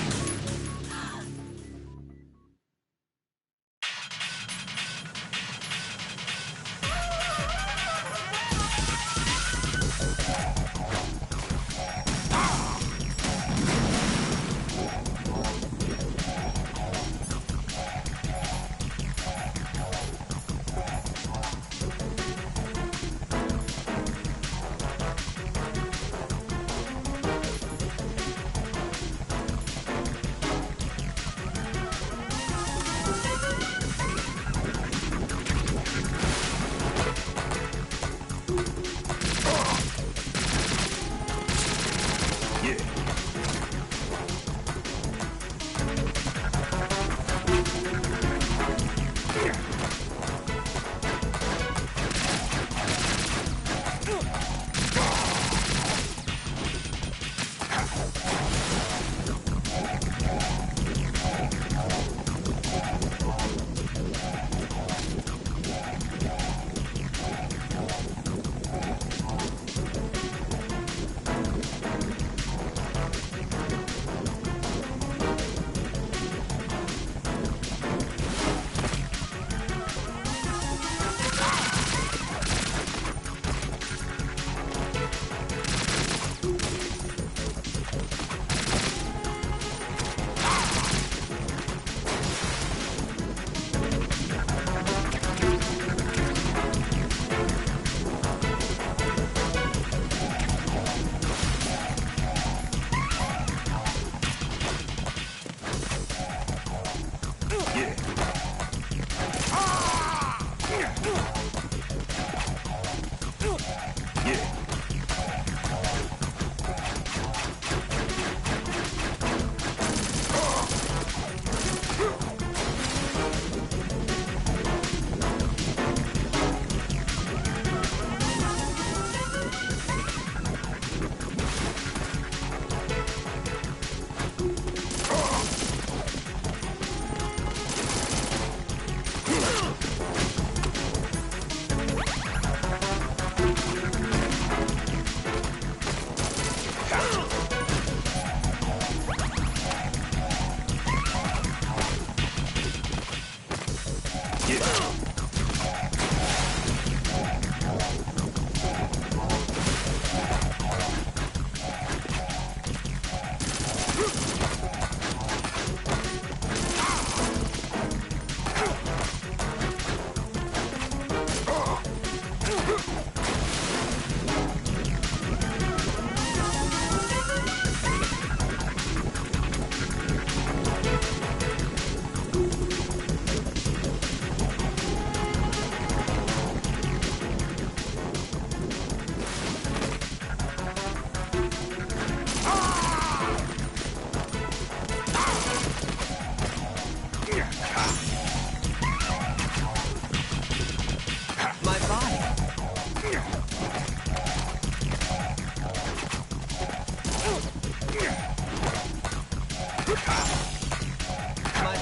My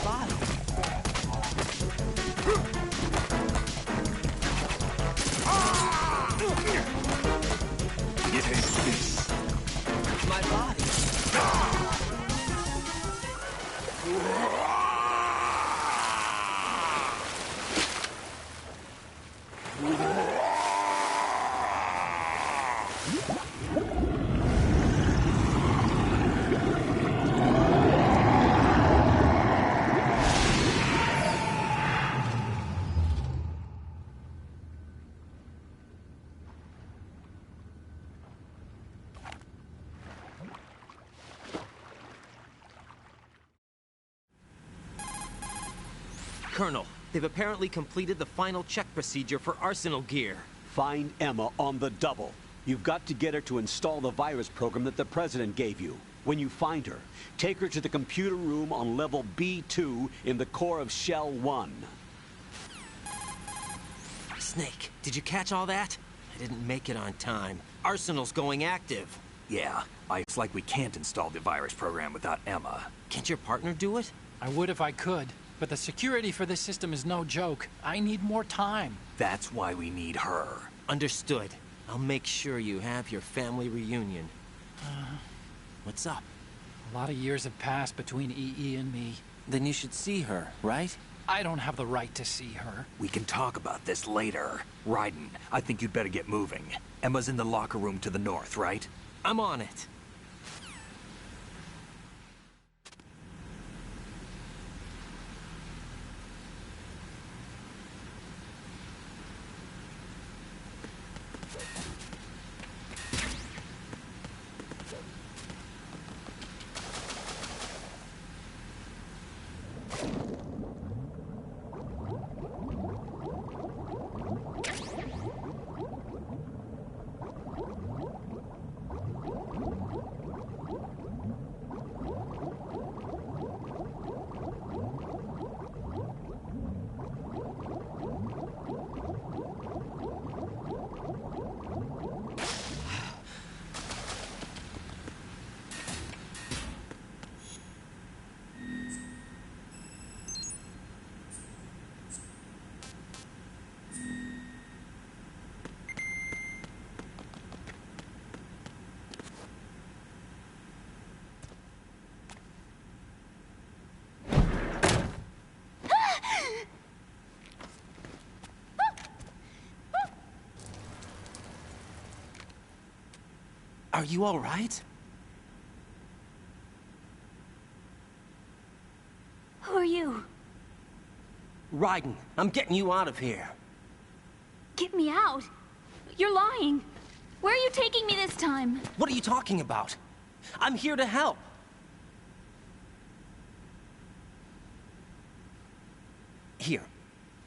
body. Get into this. My body. Colonel, they've apparently completed the final check procedure for arsenal gear. Find Emma on the double. You've got to get her to install the virus program that the President gave you. When you find her, take her to the computer room on level B2 in the core of Shell 1. Snake, did you catch all that? I didn't make it on time. Arsenal's going active. Yeah, it's like we can't install the virus program without Emma. Can't your partner do it? I would if I could, but the security for this system is no joke. I need more time. That's why we need her. Understood. I'll make sure you have your family reunion. What's up? A lot of years have passed between EE and me. Then you should see her, right? I don't have the right to see her. We can talk about this later. Raiden, I think you'd better get moving. Emma's in the locker room to the north, right? I'm on it. Are you all right? Who are you? Raiden, I'm getting you out of here. Get me out. You're lying. Where are you taking me this time? What are you talking about? I'm here to help. Here,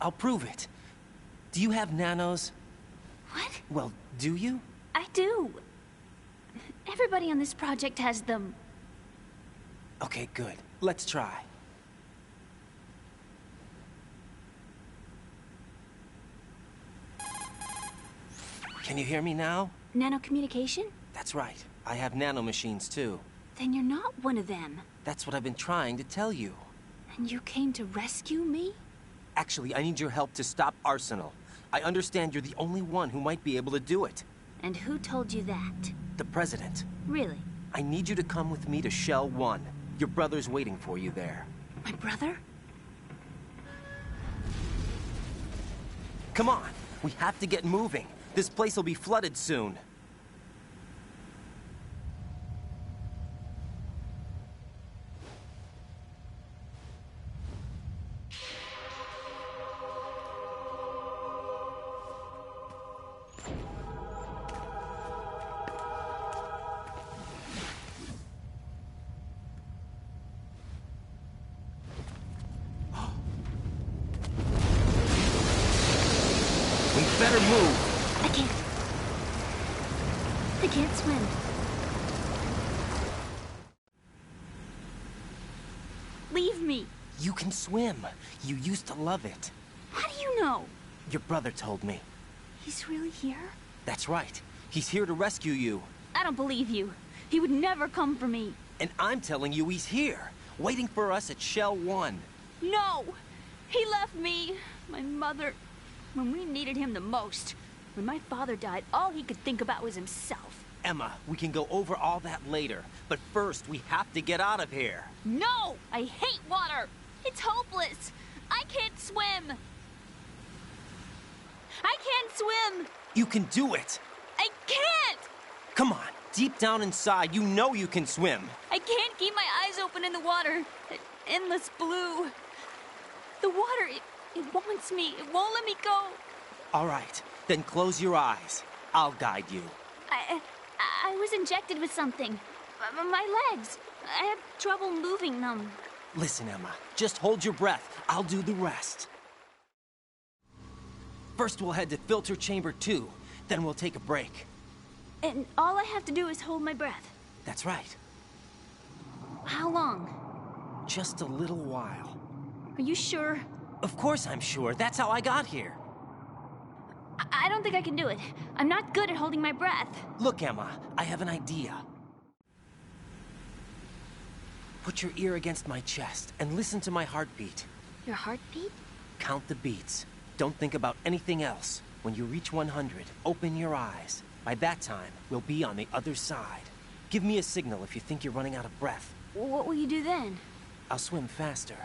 I'll prove it. Do you have nanos? What? Well, do you? I do. Everybody on this project has them. Okay, good. Let's try. Can you hear me now? Nanocommunication? That's right. I have nanomachines too. Then you're not one of them. That's what I've been trying to tell you. And you came to rescue me? Actually, I need your help to stop Arsenal. I understand you're the only one who might be able to do it. And who told you that? The President. Really? I need you to come with me to Shell 1. Your brother's waiting for you there. My brother? Come on! We have to get moving. This place will be flooded soon. Better move. I can't. I can't swim. Leave me. You can swim. You used to love it. How do you know? Your brother told me. He's really here? That's right. He's here to rescue you. I don't believe you. He would never come for me. And I'm telling you he's here. waiting for us at Shell 1. No! He left me, my mother, when we needed him the most. When my father died, all he could think about was himself. Emma, we can go over all that later, but first we have to get out of here. No! I hate water! It's hopeless! I can't swim! I can't swim! You can do it! I can't! Come on, deep down inside, you know you can swim. I can't keep my eyes open in the water. That endless blue. The water, it wants me. It won't let me go. All right, then close your eyes. I'll guide you. I was injected with something. My legs. I have trouble moving them. Listen, Emma, just hold your breath. I'll do the rest. First, we'll head to filter chamber 2. Then we'll take a break. And all I have to do is hold my breath. That's right. How long? Just a little while. Are you sure? Of course I'm sure. That's how I got here. I don't think I can do it. I'm not good at holding my breath. Look, Emma, I have an idea. Put your ear against my chest and listen to my heartbeat. Your heartbeat? Count the beats. Don't think about anything else. When you reach 100, open your eyes. By that time, we'll be on the other side. Give me a signal if you think you're running out of breath. What will you do then? I'll swim faster.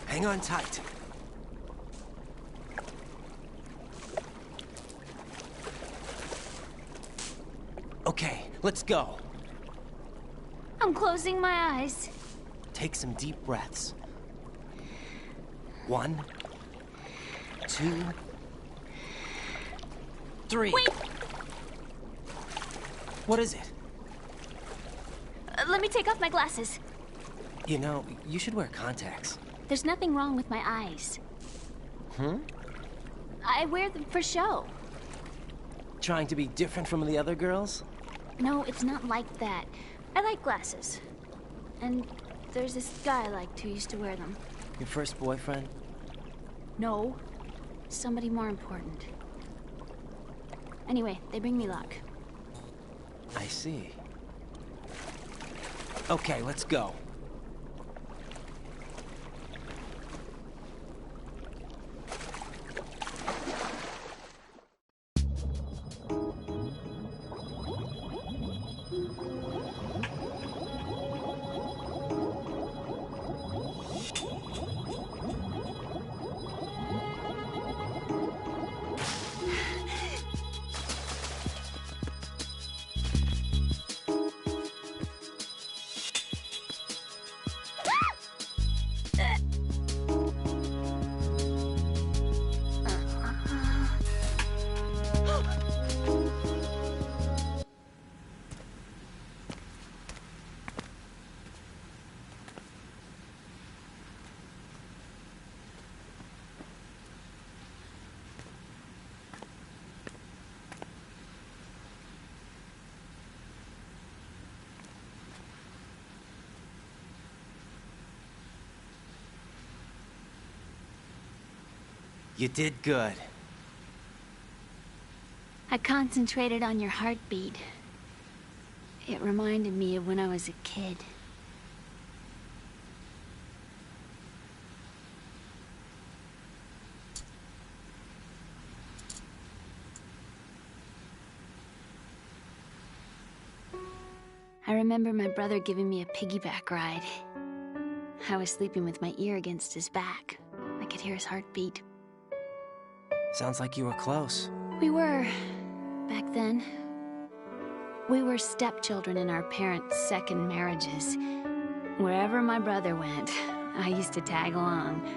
Hang on tight. Okay, let's go. I'm closing my eyes. Take some deep breaths. 1, 2, 3. Wait! What is it? Let me take off my glasses. You know, you should wear contacts. There's nothing wrong with my eyes. I wear them for show. Trying to be different from the other girls? No, it's not like that. I like glasses. And there's this guy I liked who used to wear them. Your first boyfriend? No. Somebody more important. Anyway, they bring me luck. I see. Okay, let's go. You did good. I concentrated on your heartbeat. It reminded me of when I was a kid. I remember my brother giving me a piggyback ride. I was sleeping with my ear against his back. I could hear his heartbeat. Sounds like you were close. We were, back then. We were stepchildren in our parents' second marriages. Wherever my brother went, I used to tag along.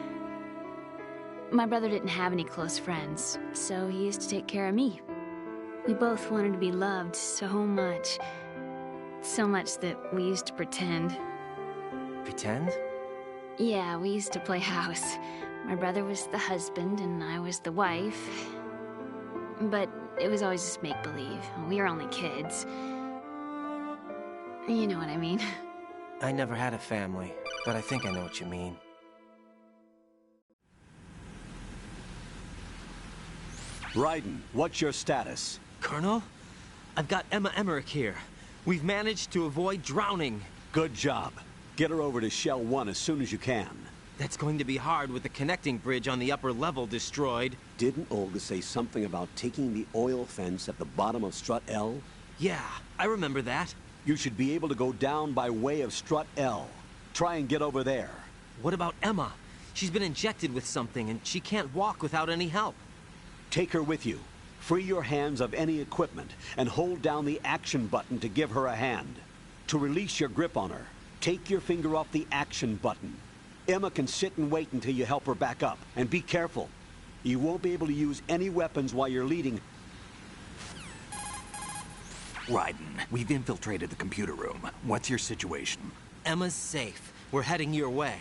My brother didn't have any close friends, so he used to take care of me. We both wanted to be loved so much. So much that we used to pretend. Pretend? Yeah, we used to play house. My brother was the husband and I was the wife. But it was always just make-believe. We were only kids. You know what I mean. I never had a family, but I think I know what you mean. Raiden, what's your status? Colonel, I've got Emma Emmerich here. We've managed to avoid drowning. Good job. Get her over to Shell 1 as soon as you can. That's going to be hard with the connecting bridge on the upper level destroyed. Didn't Olga say something about taking the oil fence at the bottom of Strut L? Yeah, I remember that. You should be able to go down by way of Strut L. Try and get over there. What about Emma? She's been injected with something and she can't walk without any help. Take her with you. Free your hands of any equipment and hold down the action button to give her a hand. To release your grip on her, take your finger off the action button. Emma can sit and wait until you help her back up. And be careful. You won't be able to use any weapons while you're leading. Raiden, we've infiltrated the computer room. What's your situation? Emma's safe. We're heading your way.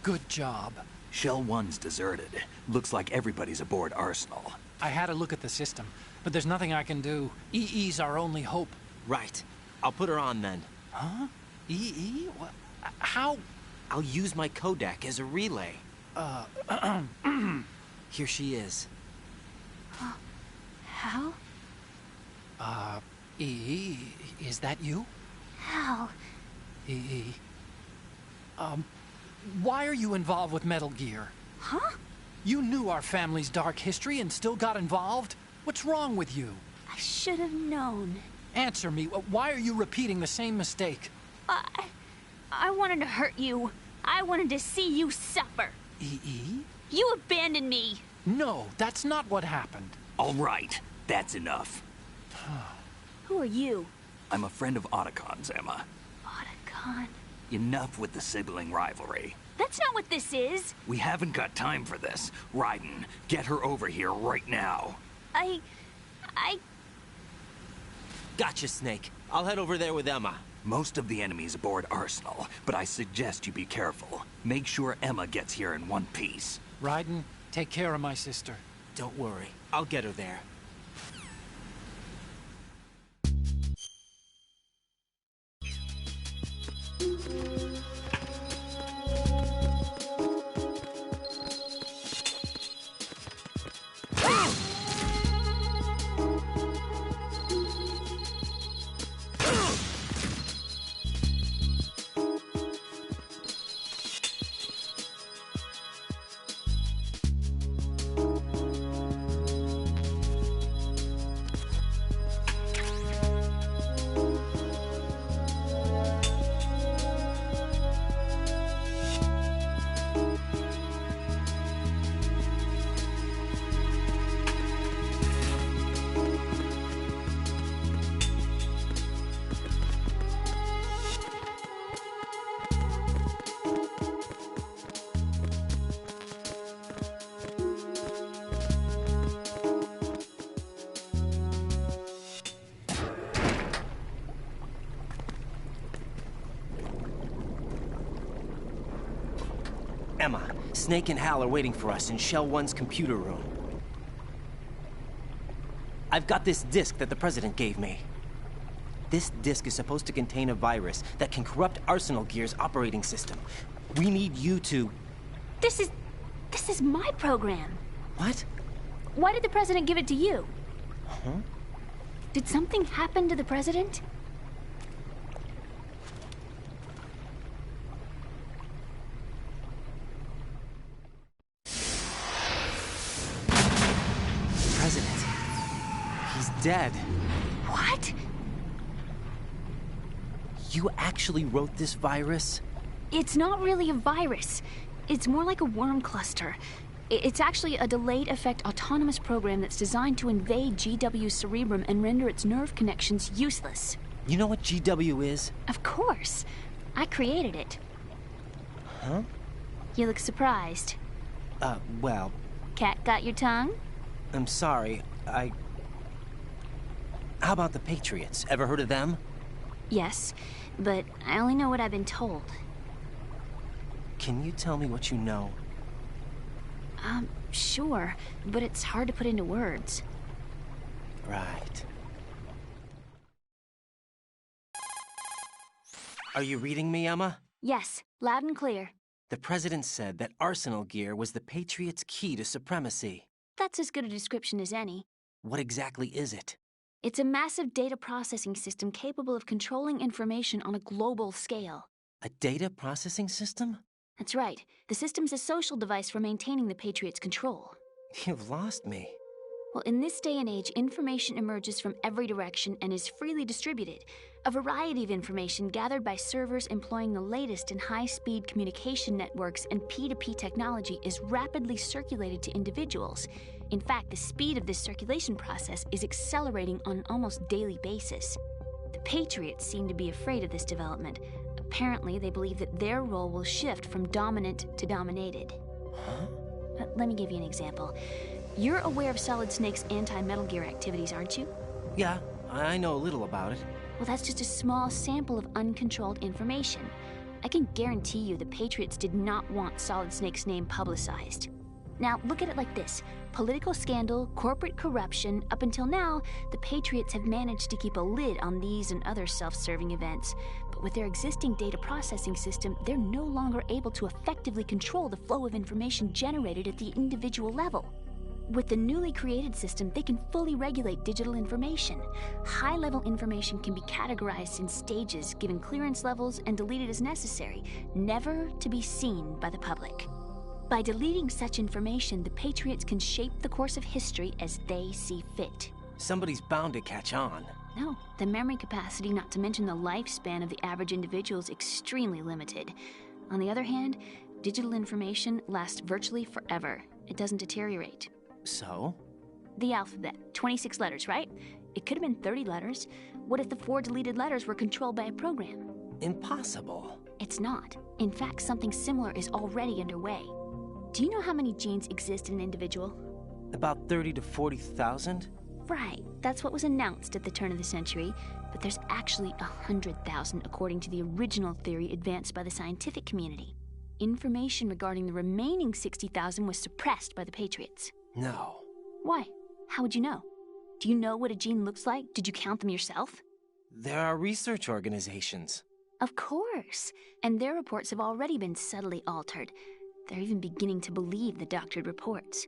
Good job. Shell 1's deserted. Looks like everybody's aboard Arsenal. I had a look at the system, but there's nothing I can do. EE's our only hope. Right. I'll put her on then. Huh? EE? What? How? I'll use my Kodak as a relay. Here she is. Hal? EE, is that you? Hal. EE. Why are you involved with Metal Gear? Huh? You knew our family's dark history and still got involved? What's wrong with you? I should have known. Answer me. Why are you repeating the same mistake? I wanted to hurt you. I wanted to see you suffer. EE? You abandoned me. No, that's not what happened. All right, that's enough. Who are you? I'm a friend of Otacon's, Emma. Otacon? Enough with the sibling rivalry. That's not what this is. We haven't got time for this. Raiden, get her over here right now. I... Gotcha, Snake. I'll head over there with Emma. Most of the enemy's aboard Arsenal, but I suggest you be careful. Make sure Emma gets here in one piece. Raiden, take care of my sister. Don't worry. I'll get her there. Emma, Snake and Hal are waiting for us in Shell 1's computer room. I've got this disk that the President gave me. This disk is supposed to contain a virus that can corrupt Arsenal Gear's operating system. We need you to... This is my program. What? Why did the President give it to you? Huh? Did something happen to the President? Dead. What? You actually wrote this virus? It's not really a virus. It's more like a worm cluster. It's actually a delayed effect autonomous program that's designed to invade GW's cerebrum and render its nerve connections useless. You know what GW is? Of course. I created it. Huh? You look surprised. Well... Cat got your tongue? I'm sorry. How about the Patriots? Ever heard of them? Yes, but I only know what I've been told. Can you tell me what you know? Sure, but it's hard to put into words. Right. Are you reading me, Emma? Yes, loud and clear. The President said that Arsenal Gear was the Patriots' key to supremacy. that's as good a description as any. What exactly is it? It's a massive data processing system capable of controlling information on a global scale. A data processing system? That's right. The system's a social device for maintaining the Patriots' control. You've lost me. Well, in this day and age, information emerges from every direction and is freely distributed. A variety of information gathered by servers employing the latest in high-speed communication networks and P2P technology is rapidly circulated to individuals. In fact, the speed of this circulation process is accelerating on an almost daily basis. The Patriots seem to be afraid of this development. Apparently, they believe that their role will shift from dominant to dominated. Huh? Let me give you an example. You're aware of Solid Snake's anti-Metal Gear activities, aren't you? Yeah, I know a little about it. Well, that's just a small sample of uncontrolled information. I can guarantee you the Patriots did not want Solid Snake's name publicized. Now, look at it like this. Political scandal, corporate corruption, up until now, the Patriots have managed to keep a lid on these and other self-serving events. But with their existing data processing system, they're no longer able to effectively control the flow of information generated at the individual level. With the newly created system, they can fully regulate digital information. High-level information can be categorized in stages, given clearance levels, and deleted as necessary, never to be seen by the public. By deleting such information, the Patriots can shape the course of history as they see fit. Somebody's bound to catch on. No, the memory capacity, not to mention the lifespan of the average individual, is extremely limited. On the other hand, digital information lasts virtually forever. It doesn't deteriorate. So? The alphabet, 26 letters, right? It could have been 30 letters. What if the 4 deleted letters were controlled by a program? Impossible. It's not. In fact, something similar is already underway. Do you know how many genes exist in an individual? About 30 to 40,000? Right. That's what was announced at the turn of the century. But there's actually 100,000 according to the original theory advanced by the scientific community. Information regarding the remaining 60,000 was suppressed by the Patriots. No. Why? How would you know? Do you know what a gene looks like? Did you count them yourself? There are research organizations. Of course. And their reports have already been subtly altered. They're even beginning to believe the doctored reports.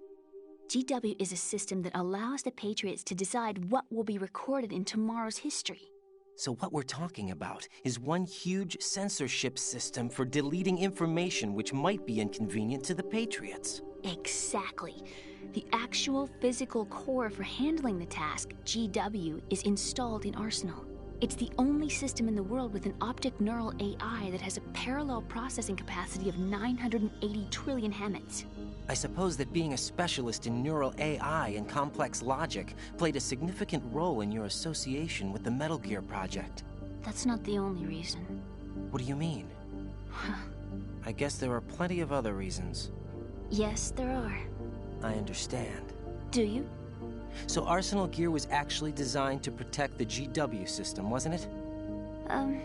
GW is a system that allows the Patriots to decide what will be recorded in tomorrow's history. So what we're talking about is one huge censorship system for deleting information which might be inconvenient to the Patriots. Exactly. The actual physical core for handling the task, GW, is installed in Arsenal. It's the only system in the world with an optic neural AI that has a parallel processing capacity of 980 trillion Hammets. I suppose that being a specialist in neural AI and complex logic played a significant role in your association with the Metal Gear project. That's not the only reason. What do you mean? I guess there are plenty of other reasons. Yes, there are. I understand. Do you? So Arsenal Gear was actually designed to protect the GW system, wasn't it?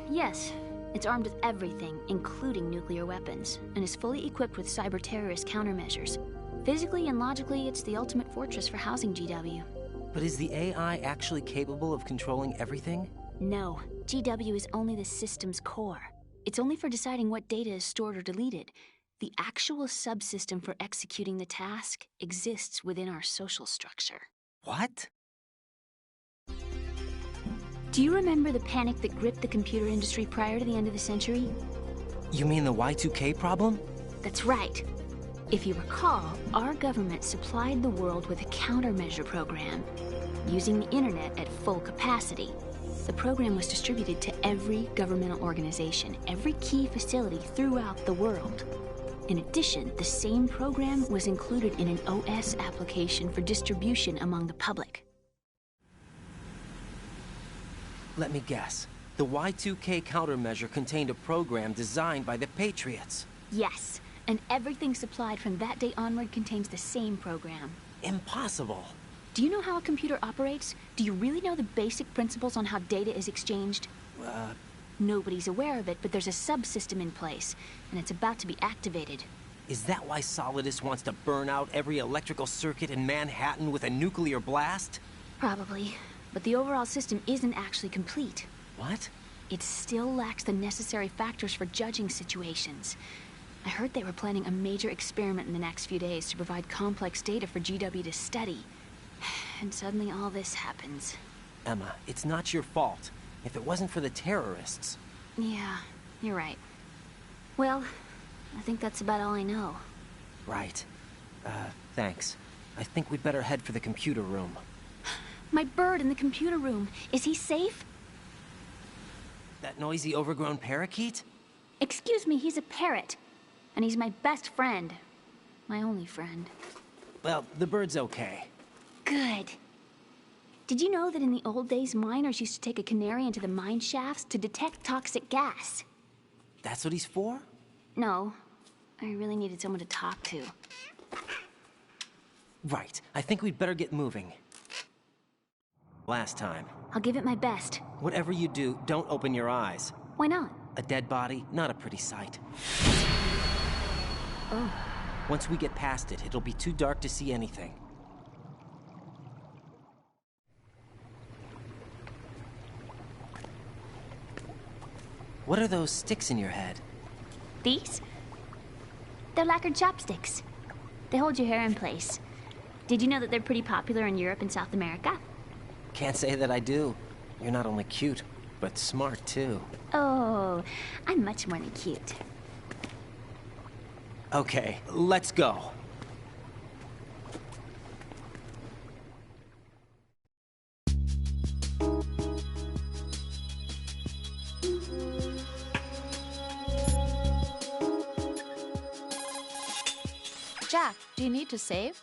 Yes. It's armed with everything, including nuclear weapons, and is fully equipped with cyber-terrorist countermeasures. Physically and logically, it's the ultimate fortress for housing GW. But is the AI actually capable of controlling everything? No. GW is only the system's core. It's only for deciding what data is stored or deleted. The actual subsystem for executing the task exists within our social structure. What? Do you remember the panic that gripped the computer industry prior to the end of the century? You mean the Y2K problem? That's right. If you recall, our government supplied the world with a countermeasure program, using the internet at full capacity. The program was distributed to every governmental organization, every key facility throughout the world. In addition, the same program was included in an OS application for distribution among the public. Let me guess. The Y2K countermeasure contained a program designed by the Patriots. Yes, and everything supplied from that day onward contains the same program. Impossible. Do you know how a computer operates? Do you really know the basic principles on how data is exchanged? Nobody's aware of it, but there's a subsystem in place, and it's about to be activated. Is that why Solidus wants to burn out every electrical circuit in Manhattan with a nuclear blast? Probably, but the overall system isn't actually complete. What? It still lacks the necessary factors for judging situations. I heard they were planning a major experiment in the next few days to provide complex data for GW to study. And suddenly all this happens. Emma, it's not your fault. If it wasn't for the terrorists... Yeah, you're right. Well, I think that's about all I know. Right. Thanks. I think we'd better head for the computer room. My bird in the computer room. Is he safe? That noisy, overgrown parakeet? Excuse me, he's a parrot. And he's my best friend. My only friend. Well, the bird's okay. Good. Did you know that in the old days, miners used to take a canary into the mine shafts to detect toxic gas? That's what he's for? No. I really needed someone to talk to. Right. I think we'd better get moving. Last time. I'll give it my best. Whatever you do, don't open your eyes. Why not? A dead body, not a pretty sight. Oh. Once we get past it, it'll be too dark to see anything. What are those sticks in your head? These? They're lacquered chopsticks. They hold your hair in place. Did you know that they're pretty popular in Europe and South America? Can't say that I do. You're not only cute, but smart too. Oh, I'm much more than cute. Okay, let's go. Jack, do you need to save?